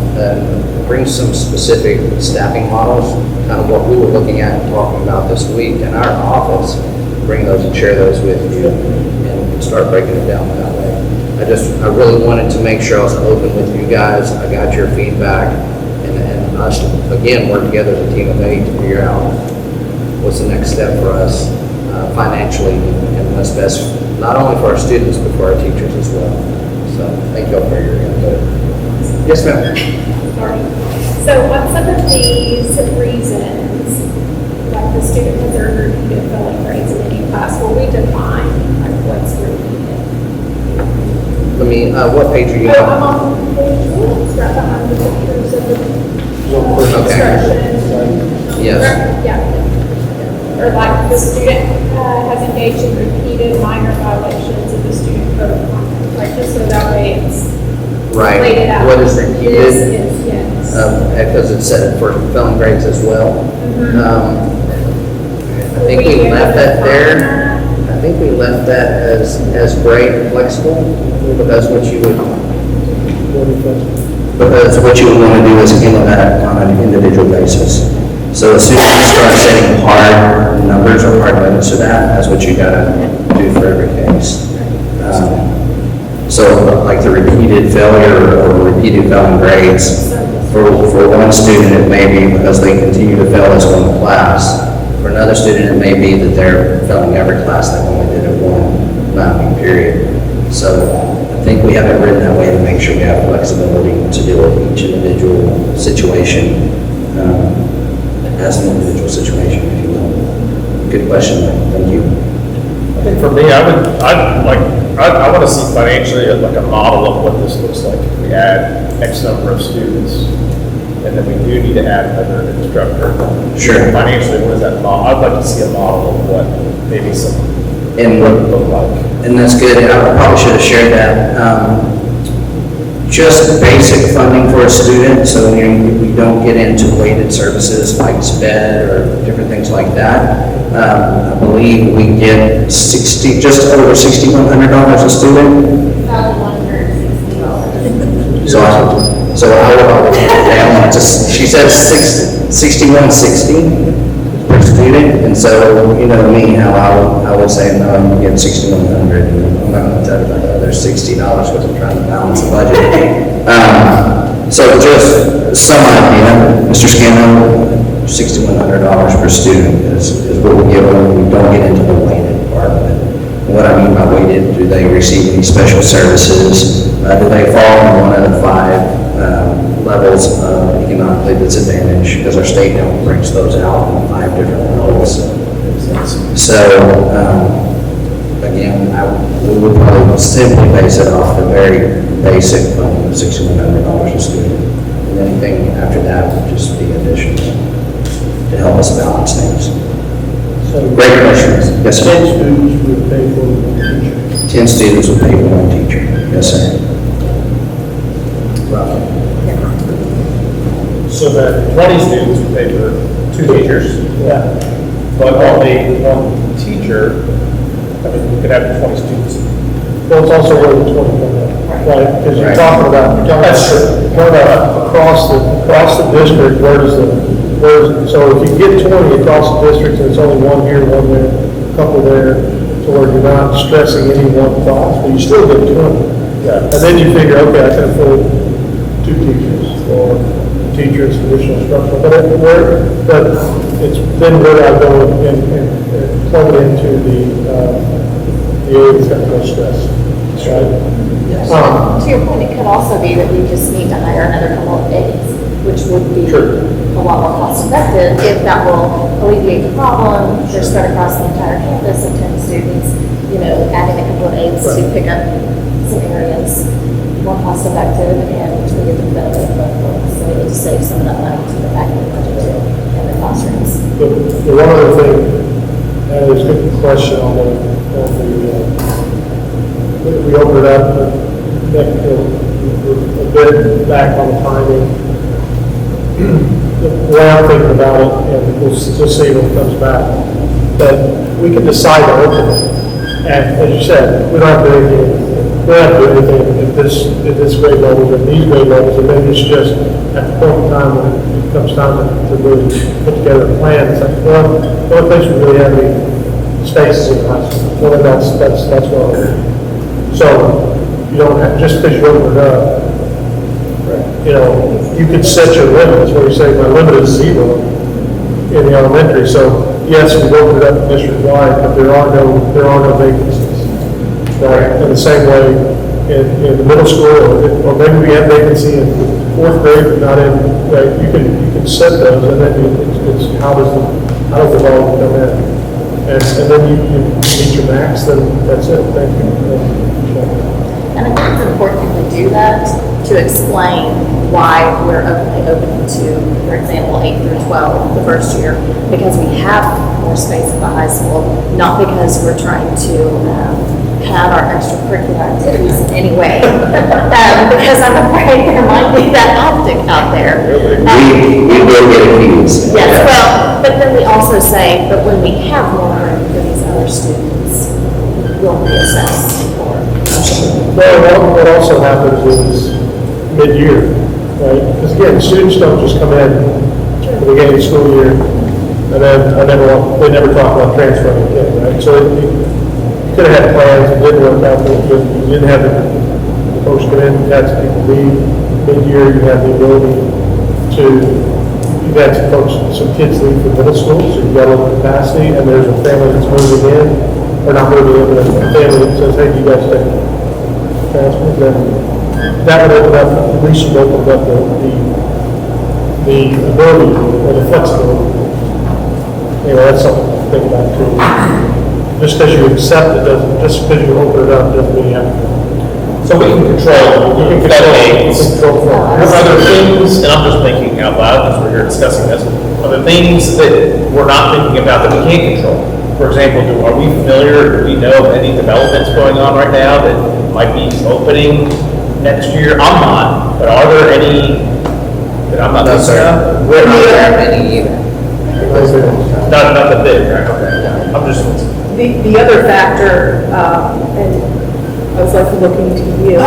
Bring some specific staffing models, kind of what we were looking at and talking about this week in our office. Bring those and share those with you and start breaking it down that way. I really wanted to make sure I was open with you guys. I got your feedback, and us, again, work together as a team of 8 to figure out what's the next step for us financially and what's best, not only for our students, but for our teachers as well. So thank you all for your input. Yes, ma'am. Sorry. So what some of these reasons, like the student has earned repeated failing grades in any class, will we define like what's repeated? Let me, what page are you I'm on? on page 1, it's right behind the pictures of the instruction. Yes. Yeah. Or like the student has engaged in repeated minor violations of the student code of conduct, like just so that way it's Right. laid it out. What is repeated? Yes. Because it's set for failing grades as well. I think we left that there. I think we left that as gray and flexible, because what you would want to do is handle that on an individual basis. So as soon as you start setting hard numbers or hard limits to that, that's what you gotta do for every case. So like the repeated failure or repeated failing grades, for one student it may be because they continue to fail this one class. For another student it may be that they're failing every class they only did it one mapping period. So I think we have it written that way to make sure we have flexibility to deal with each individual situation as an individual situation, if you will. Good question, thank you. I think for me, I want to see financially like a model of what this looks like. If we add X number of students, and then we do need to add another instructor. Sure. Financially, what is that model? I'd like to see a model of what maybe some And would look like. And that's good, and I probably should have shared that. Just basic funding for a student, so we don't get into weighted services like SPED or different things like that. I believe we get just over $6,100 a student. $1,160. So I would, she said $6,160 per student, and so, you know me, how I would say, no, I'm getting $6,100, and I'm not gonna tell you about the other $60 because I'm trying to balance the budget. So just some idea, Mr. Scannell, $6,100 per student is what we give them. We don't get into the weighted part of it. And what I mean by weighted, do they receive any special services? Do they fall in one of the 5 levels of economically disadvantaged? Because our state now breaks those out in 5 different levels. So, again, we would probably simply base it off the very basic funding of $6,100 a student. And anything after that would just be additional to help us balance things. Great questions. Yes, sir. 10 students would pay for one teacher. 10 students would pay for 1 teacher. Yes, sir. So that 20 students would pay for 2 teachers. Yeah. But only 1 teacher, I mean, we could have 20 students. Well, it's also where the 20 come in, right? Because you're talking about, That's true. across the district, so if you get 20 across the district, and it's only 1 here, 1 there, a couple there, to where you're not stressing any one class, but you still get 20. Yeah. And then you figure, okay, I can afford 2 teachers, or teachers, additional instructional, but it's then where I go and plug it into the area that's got no stress, right? To your point, it could also be that we just need to hire another couple of aides, which would be a lot more cost effective if that will alleviate the problem. They're spread across the entire campus of 10 students, adding a couple of aides to pick up some areas, more cost effective, and we get the benefit of both worlds. So we need to save some of that money to go back in the budget too, in the classrooms. The one other thing, there's a good question on we opened it up, we're a bit back on the timing. The way I'm thinking about it, and we'll just see when it comes back, that we can decide to open it. And as you said, we don't have to do anything at this grade level, at these grade levels, and maybe it's just at the point in time when it comes time to really put together a plan. It's like, well, the only place we really have any spaces in the high school. Well, that's what we're doing. So, you don't have, just because you open it up, you could set your limits, where you say, my limit is 0 in the elementary. So, yes, we opened it up district-wide, but there are no vacancies. Right? In the same way, in the middle school, or maybe we have vacancy in 4th grade, but not in, right? You can set those, and then it's how does the volume come in? And then you meet your max, then that's it. Thank you. And I think it's important to do that, to explain why we're only opening to, for example, 8 through 12 the first year, because we have more space at the high school, not because we're trying to pad our extracurricular activities in any way, because I'm afraid there might be that optic out there. We will get accused. Yes, well, but then we also say, but when we have more room for these other students, we'll reassess for. Well, what also happens is mid-year, right? Because again, students don't just come in at the beginning of the school year and then they never talk about transferring again, right? So you could have had plans, it didn't work out, but you didn't have the coach come in, you had some people leave mid-year, you had the ability to, you had some kids leave for middle school, so you got a little capacity, and there's a family that's moving in, or not moving in, but a family that says, hey, you guys take transfers, then that would open up, at least you opened up the ability or the flexibility. That's something to think about too. Just because you accept it doesn't, just because you open it up doesn't mean you have to. So we can control that aids. Are there things, and I'm just thinking out loud because we're here discussing this, are there things that we're not thinking about that we can't control? For example, are we familiar, do we know of any developments going on right now that might be opening next year? I'm not, but are there any that I'm not thinking of? We're not there many either. Not the big, right? Okay. I'm just. The other factor, and I was like looking to you,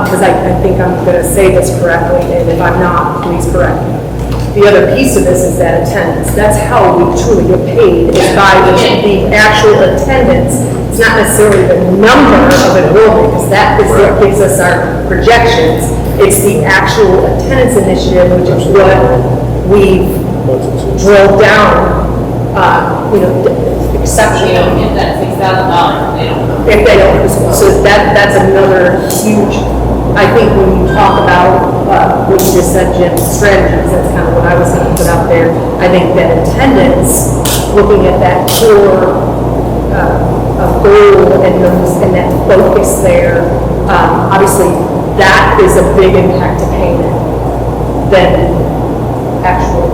because I think I'm going to say this correctly, and if I'm not, please correct me. The other piece of this is that attendance. That's how we truly get paid, is by the actual attendance. It's not necessarily the number of enrollment, because that is what gives us our projections. It's the actual attendance initiative, which is what we've drilled down, We don't get that $6,000, they don't know. if they don't, so that's another huge, I think when you talk about, what you just said, Jim, strategies, that's kind of what I was going to put out there. I think that attendance, looking at that core, goal and those, and that focus there, obviously, that is a big impact to payment than actual.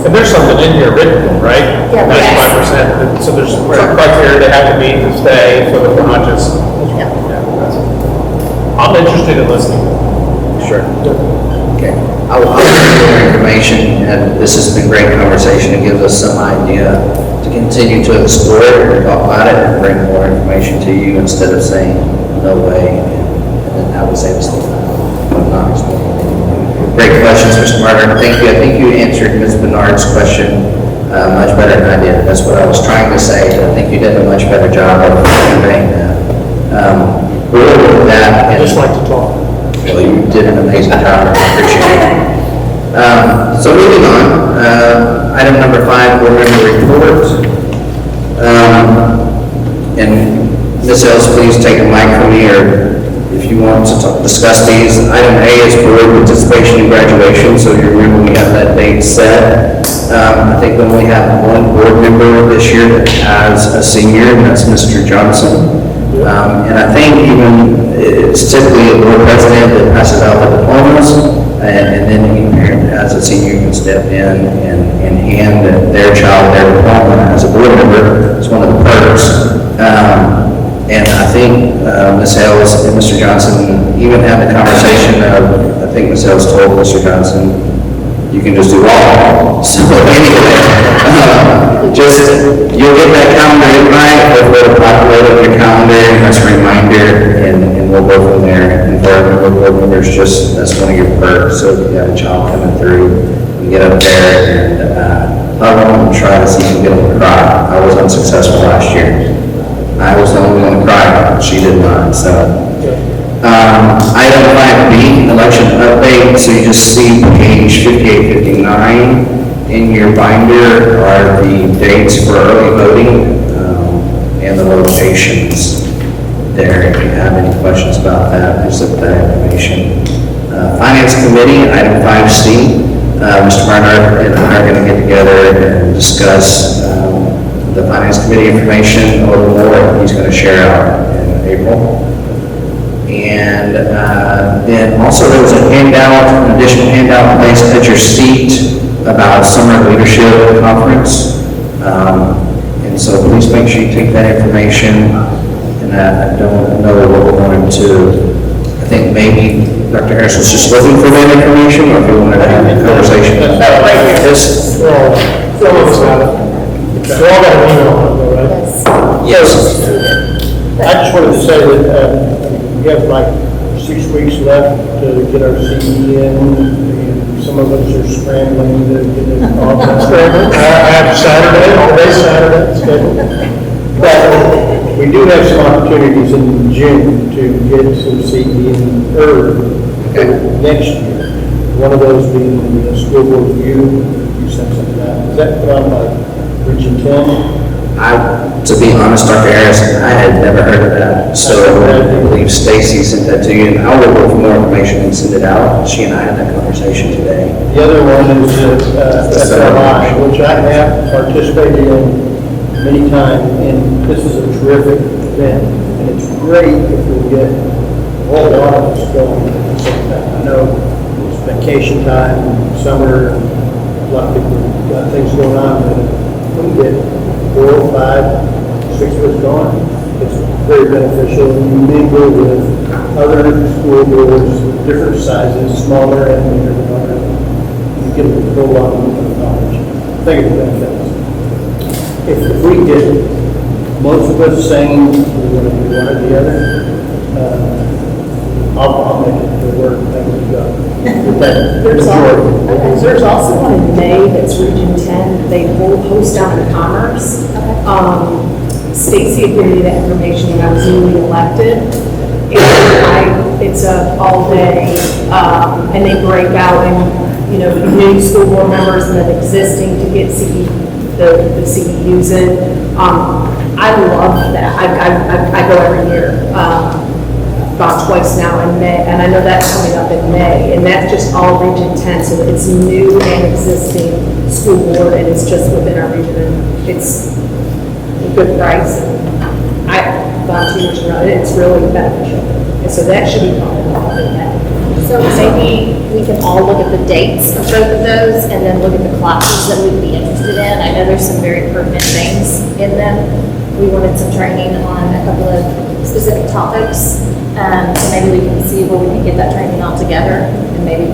And there's something in here written, right? Yeah. 95%, so there's some criteria they have to meet to stay, so that we're not just. Yeah. I'm interested in listening. Sure. Okay. I'll bring more information, and this has been great conversation. It gives us some idea to continue to explore it and talk about it and bring more information to you instead of saying, no way, and then I would say, I'm not explaining anything. Great questions, Mr. Martin. Thank you. I think you answered Ms. Bernard's question much better than I did. That's what I was trying to say. I think you did a much better job of conveying that. We'll look at that. I just like to talk. Well, you did an amazing job. I appreciate it. So moving on, item number 5, board member report. And Ms. Ellis, please take a mic from me, or if you want to discuss these. Item A is board participation in graduation, so you remember we have that date set. I think we only have one board member this year that has a senior, and that's Mr. Johnson. And I think even it's typically a board president that passes out the diplomas, and then any parent as a senior can step in and hand their child their diploma as a board member. It's one of the perks. And I think Ms. Hales and Mr. Johnson even had the conversation of, I think Ms. Hales told Mr. Johnson, you can just do all. So anyway, you'll get that calendar invite, hopefully it'll populate on your calendar, and that's a reminder, and we'll go from there. And for our board members, that's one of your perks. So if you have a child coming through, you get up there and hug them and try to see if you can get them to cry. I was unsuccessful last year. I was the only one to cry, she did not, so. Item 5B, election update, so you just see page 58, 59 in your binder are the dates for early voting and the locations there. If you have any questions about that, just look at that information. Finance Committee, item 5C, Mr. Barnard and I are going to get together and discuss the Finance Committee information a little more. He's going to share out in April. And then also there was a handout, an additional handout placed at your seat about Summer Leadership Conference. And so please make sure you take that information. And I don't know what we're going to, I think maybe Dr. Harris was just looking for that information, or if you wanted to have a conversation. This, So all got an email on it, right? yes. I just wanted to say that we have like 6 weeks left to get our CE in, and some of us are scrambling to get it off. I have Saturday, all day Saturday scheduled. But we do have some opportunities in June to get some CE in early next year. One of those being the school board review. You sent something out. Is that put on by Region 10? To be honest, Dr. Harris, I had never heard of that. So I believe Stacy sent that to you, and I will look for more information and send it out. She and I had that conversation today. The other one is SRI, which I have participated in many times, and this is a terrific event, and it's great if we get all the office going at the same time. I know it's vacation time, summer, a lot of people got things going on, but we get 4, 5, 6 of us gone. It's very beneficial. You mingle with other school boards, different sizes, smaller and bigger than others. You get a whole lot of knowledge. I think it's benefits. If we get most of us saying we're going to do one or the other, I'll make it work. There's also one in May that's Region 10, they will host down in Commerce. Stacy had given me that information when I was newly elected. And it's a all day, and they break out and, new school board members and then existing to get the CEUs in. I love that. I go every year, about twice now in May, and I know that's coming up in May, and that's just all Region 10, so it's new and existing school board, and it's just within our region, and it's a good price. I've gone 2 years in a row, and it's really beneficial, and so that should be probably all in May. So maybe we can all look at the dates of both of those and then look at the classes that we'd be interested in. I know there's some very pertinent things in them. We wanted some training on a couple of specific topics. So maybe we can see where we can get that training all together, and maybe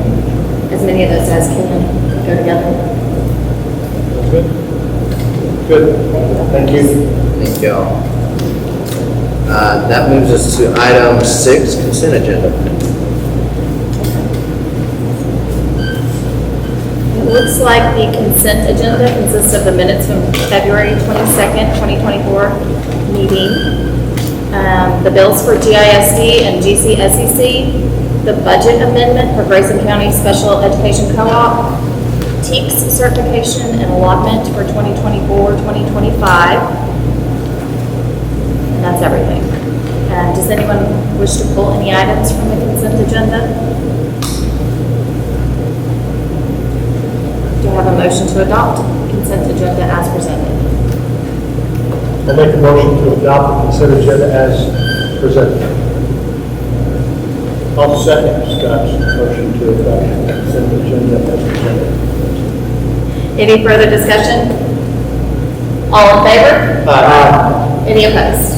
as many of those as can go together. Good. Good. Thank you. Thank you all. That moves us to item 6, consent agenda. It looks like the consent agenda consists of the minutes from February 22nd, 2024 meeting, the bills for GISD and GCSEC, the budget amendment for Grayson County Special Education Co-op, TEKS certification and allotment for 2024-2025, and that's everything. Does anyone wish to pull any items from the consent agenda? Do I have a motion to adopt consent agenda as presented? I'll make a motion to adopt the consent agenda as presented. I'll second Scott's motion to adopt the consent agenda as presented. Any further discussion? All in favor? Aye. Any opposed?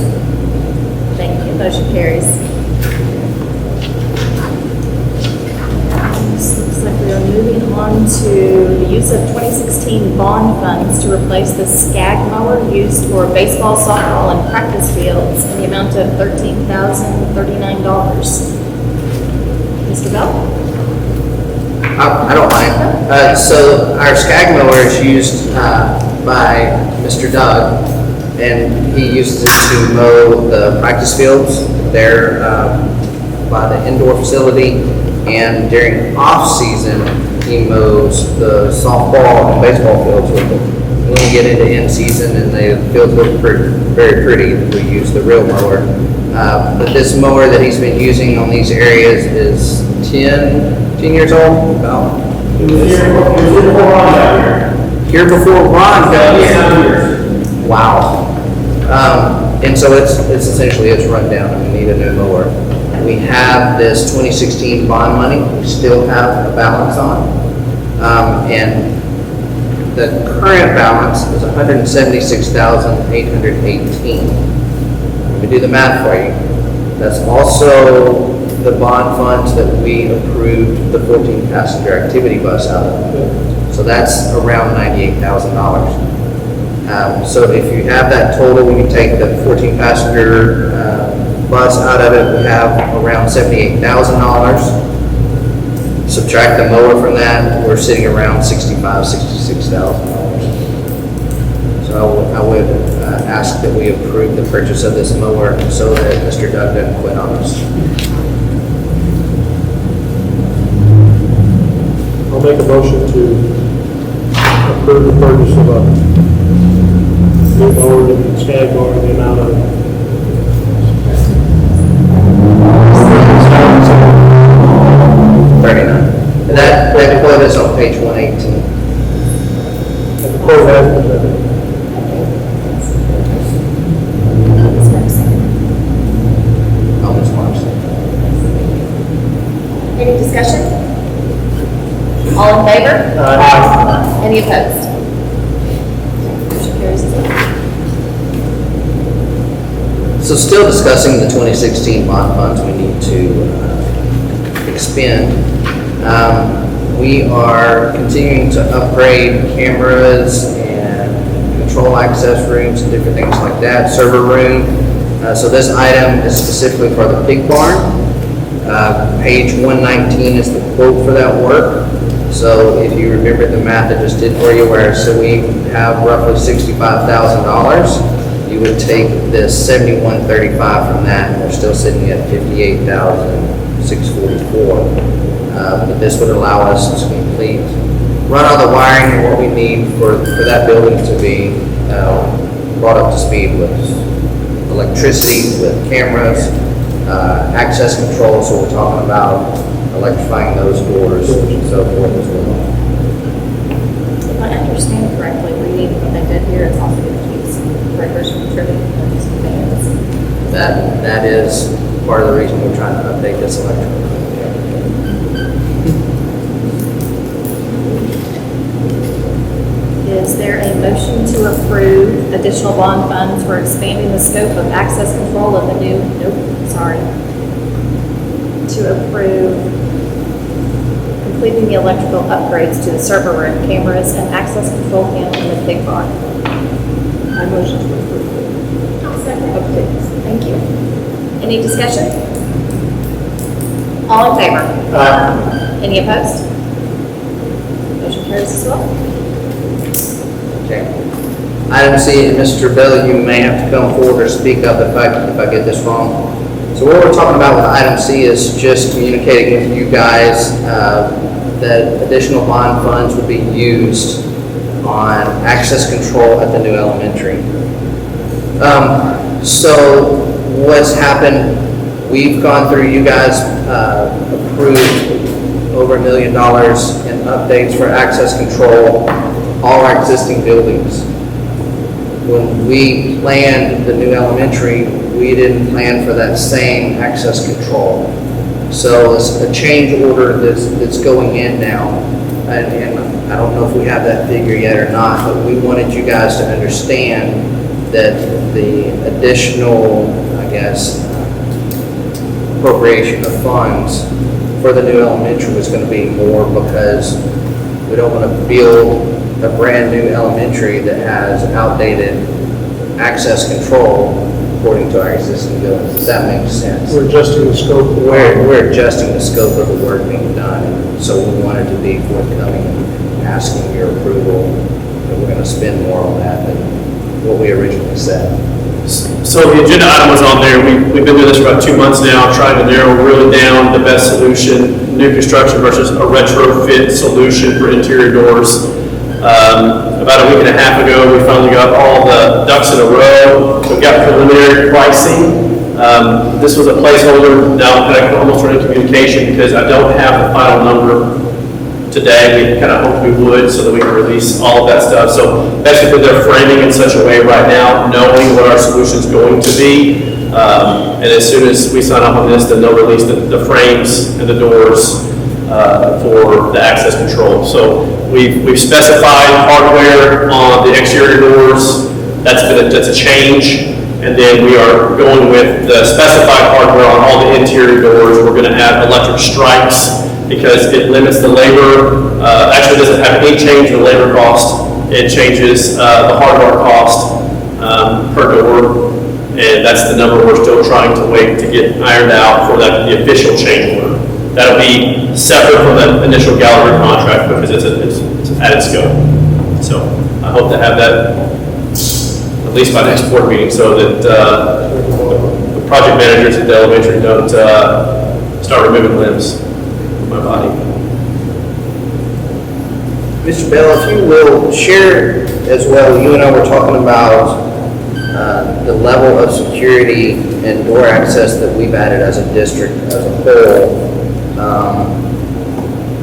Thank you, motion carries. Looks like we are moving on to the use of 2016 bond funds to replace the SCAG mower used for baseball, softball, and practice fields in the amount of $13,039. Mr. Bell? I don't mind. So our SCAG mower is used by Mr. Doug, and he uses it to mow the practice fields there by the indoor facility, and during off-season, he mows the softball and baseball fields with them. When we get into in-season and the fields look very pretty, we use the real mower. But this mower that he's been using on these areas is 10 years old, about. Here before Ron got here. Wow. And so it's essentially run down, and we need a new mower. We have this 2016 bond money, we still have a balance on. And the current balance is $176,818. Let me do the math for you. That's also the bond funds that we approved the 14-passenger activity bus out of. So that's around $98,000. So if you have that total, we can take the 14-passenger bus out of it, we have around $78,000. Subtract the mower from that, we're sitting around $66,000. So I would ask that we approve the purchase of this mower so that Mr. Doug doesn't quit on us. I'll make a motion to approve the purchase of a new mower, the SCAG mower, in the amount of $39. And that quote is on page 118. the quote as presented. Oh, Ms. Marks. Any discussion? All in favor? Aye. Any opposed? Motion carries. So still discussing the 2016 bond funds we need to expend. We are continuing to upgrade cameras and control access rooms and different things like that, server room. So this item is specifically for the pig barn. Page 119 is the quote for that work. So if you remember the math I just did for you, so we have roughly $65,000, you would take this $7135 from that, and we're still sitting at $58,000. 644. But this would allow us to run all the wiring and what we need for that building to be brought up to speed with electricity, with cameras, access control, so we're talking about electrifying those doors and so forth as well. If I understand correctly, reading what they did here, it's also going to keep some breakers from tripping and some fans. That is part of the reason we're trying to update this electrical. Is there a motion to approve additional bond funds for expanding the scope of access control of the new, to approve completing the electrical upgrades to the server room, cameras, and access control panel in the pig barn? My motion to approve. I'll second. Okay, thank you. Any discussion? All in favor? Any opposed? Motion carries as well. Okay. Item C, Mr. Bell, you may have to come forward or speak up if I get this wrong. So what we're talking about with item C is just communicating with you guys that additional bond funds would be used on access control at the new elementary. So what's happened, we've gone through, you guys approved over $1 million in updates for access control, all our existing buildings. When we planned the new elementary, we didn't plan for that same access control. So it's a change order that's going in now. And I don't know if we have that figure yet or not, but we wanted you guys to understand that the additional, I guess, appropriation of funds for the new elementary was going to be more because we don't want to build a brand new elementary that has outdated access control according to our existing buildings. Does that make sense? We're adjusting the scope. We're adjusting the scope of the work being done, so we wanted to be forthcoming and asking your approval that we're going to spend more on that than what we originally said. So the agenda item was on there. We've been doing this for about 2 months now, trying to narrow really down the best solution, new construction versus a retrofit solution for interior doors. About a week and a half ago, we finally got all the ducks in a row. We've got preliminary pricing. This was a placeholder. Now I'm almost running communication because I don't have the final number today. We kind of hoped we would so that we can release all of that stuff. So basically they're framing in such a way right now, knowing what our solution is going to be. And as soon as we sign up on this, then they'll release the frames and the doors for the access control. So we've specified hardware on the exterior doors. That's a change. And then we are going with the specified hardware on all the interior doors. We're going to add electric stripes because it limits the labor. Actually, it doesn't have any change in the labor cost. It changes the hardware cost per door. And that's the number we're still trying to wait to get ironed out for the official change order. That'll be separate from the initial gallery contract because it's an added scope. So I hope to have that at least by next board meeting so that the project managers at the elementary don't start removing limbs from my body. Mr. Bell, if you will share as well, you and I were talking about the level of security and door access that we've added as a district as a whole.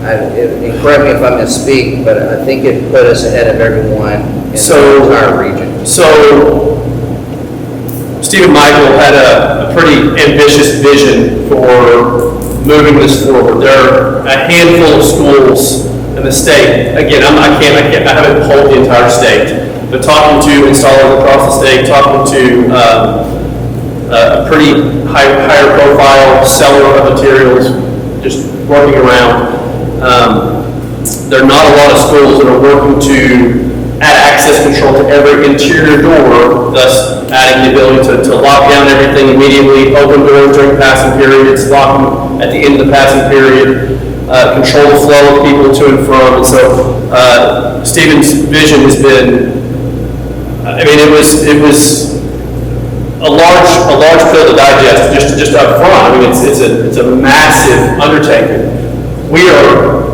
And correct me if I misspeak, but I think it put us ahead of everyone in the entire region. So Steve and Michael had a pretty ambitious vision for moving this forward. There are a handful of schools in the state. Again, I haven't polled the entire state, but talking to installers across the state, talking to a pretty higher profile seller of materials, just working around. There are not a lot of schools that are working to add access control to every interior door, thus adding the ability to lock down everything immediately, open doors during passing periods, lock them at the end of the passing period, control the flow of people to and from. And so Stephen's vision has been, I mean, it was a large pill to digest just up front. I mean, it's a massive undertaking. We are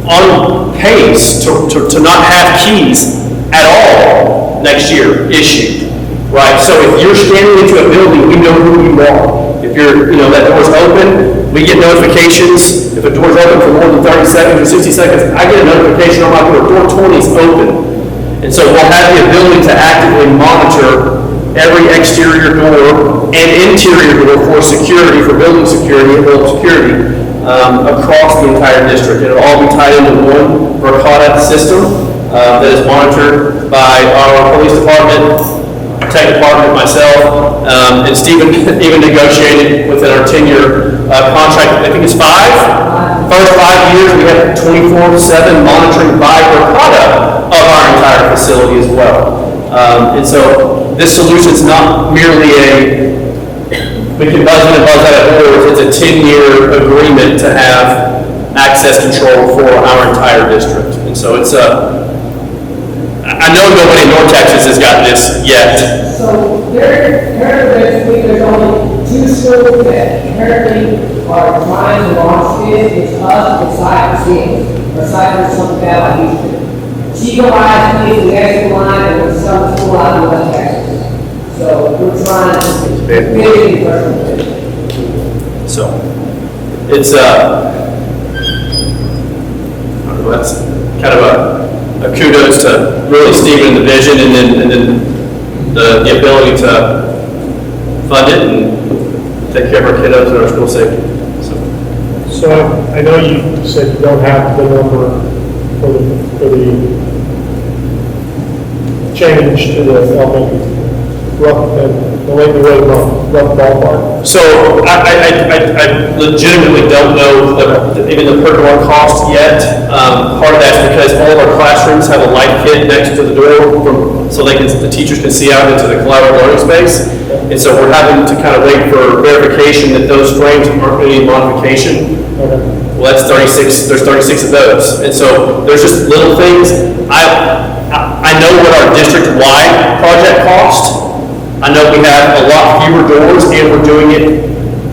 on pace to not have keys at all next year issued, right? So if you're standing into a building, we know who you are. If that door's open, we get notifications. If a door's open for more than 30 seconds or 60 seconds, I get a notification on my door 20 is open. And so we'll have the ability to actively monitor every exterior door and interior door for security, for building security and building security across the entire district. It'll all be tied into one Verkada system that is monitored by our police department, tech department, myself, and Stephen even negotiated within our 10-year contract, I think it's 5. First 5 years, we have 24/7 monitoring by Verkada of our entire facility as well. And so this solution is not merely we can buzz in and buzz out of doors, it's a 10-year agreement to have access control for our entire district. And so it's I know nobody in North Texas has got this yet. So apparently there's only 2 schools that apparently are trying to launch this. It's us and Cypress, or Cypress something down in Houston. Chico High is the next line, and there's some school out in West Texas. So we're trying to big person. So it's that's kind of a kudos to really Stephen and the vision, and then the ability to fund it and take care of our kiddos and our school safety. So I know you said you don't have the number for the change to the elementary, rough ballpark. So I legitimately don't know even the per door cost yet. Part of that's because all of our classrooms have a light kit next to the door so the teachers can see out into the collaborative learning space. And so we're having to kind of wait for verification that those frames aren't any modification. Okay. Well, that's 36, there's 36 of those. And so there's just little things. I know what our district-wide project cost. I know we have a lot fewer doors and we're doing it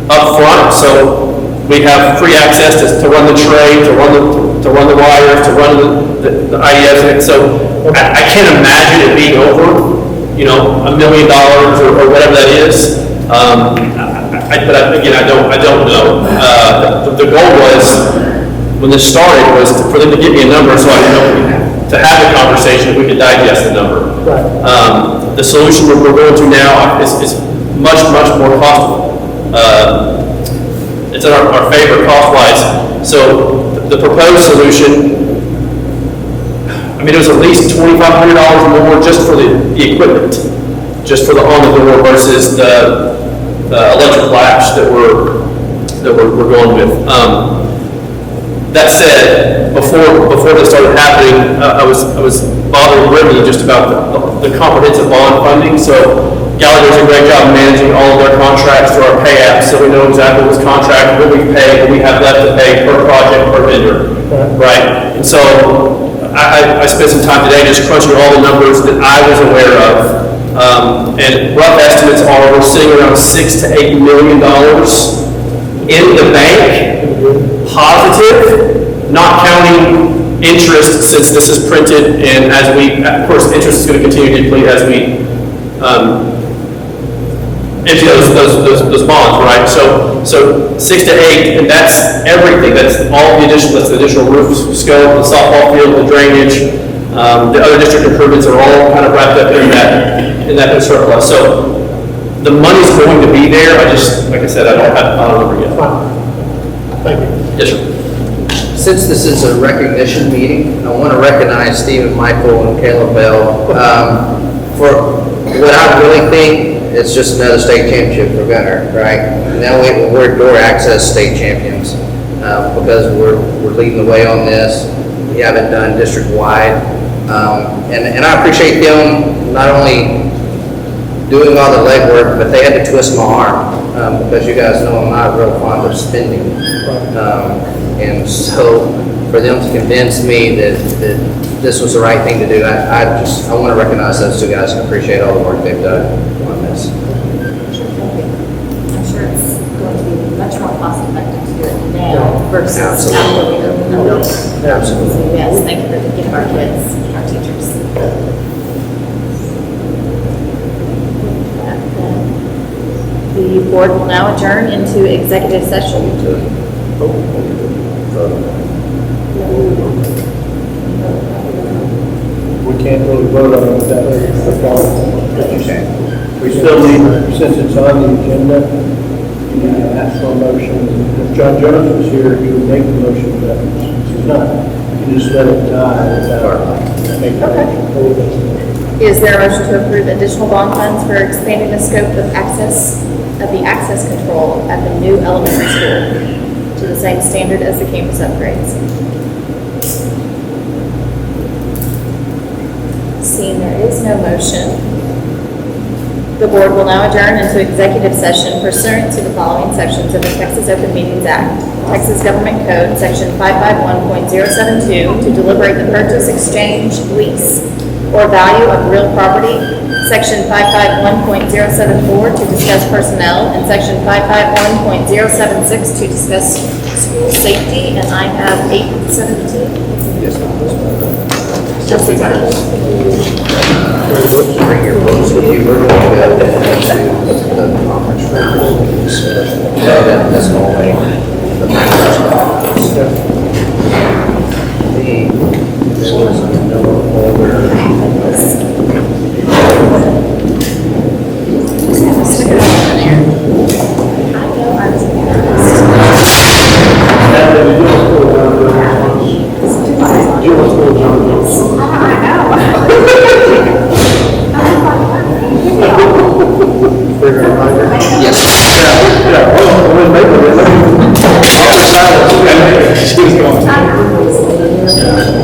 up front. So we have free access to run the tray, to run the wires, to run the IDFs. So I can't imagine it being over, $1 million or whatever that is. But again, I don't know. The goal was, when this started, was for them to give me a number so I could know to have the conversation, we could digest the number. Right. The solution we're going to now is much more costly. It's in our favor cost-wise. So the proposed solution, it was at least $2,500 more just for the equipment, just for the on-the-door versus the electric latch that we're going with. That said, before this started happening, I was bothering Brittany just about the comprehensive bond funding. So Gallagher does a great job managing all of their contracts through our pay app, so we know exactly what's contracted, what we pay, what we have left to pay per project, per vendor, right? And so I spent some time today just crunching all the numbers that I was aware of. And rough estimates are we're sitting around $6 to $8 million in the bank, positive, not counting interest since this is printed, and of course, interest is going to continue to deplete as we empty those bonds, right? So 6 to 8, and that's everything. That's all the additional roof scope, the softball field, the drainage. The other district improvements are all kind of wrapped up in that surplus. So the money's going to be there. Like I said, I don't have a number yet. Thank you. Yes, sir. Since this is a recognition meeting, I want to recognize Stephen Michael and Caleb Bell for what I really think is just another state championship for Gunter, right? Now we're door access state champions because we're leading the way on this. We haven't done district-wide. And I appreciate them not only doing all the legwork, but they had to twist my arm because you guys know I'm not real fond of spending. And so for them to convince me that this was the right thing to do, I want to recognize those two guys and appreciate all the work they've done on this. versus Absolutely. after we open the building. Absolutely. Yes, thank you for thinking of our kids, our teachers. The board will now adjourn into executive session. We can't really vote on it without the following. We still need, since it's on the agenda, you need to ask for a motion. If John Jones was here, he would make the motion, but since he's not, you just let it die without making a motion. Is there a motion to approve additional bond funds for expanding the scope of the access control at the new elementary school to the same standard as the campus upgrades? Seeing there is no motion, the board will now adjourn into executive session pursuant to the following sections of the Texas Open Meetings Act, Texas Government Code, Section 551.072, to deliberate the purchase, exchange, lease, or value of real property, Section 551.074 to discuss personnel, and Section 551.076 to discuss school safety, and I have 8:17. Yes, Just the time. bring your books with you, we're going to go to the conference room. That's only the manager's office. The schools in the folder. Yes. She's going to.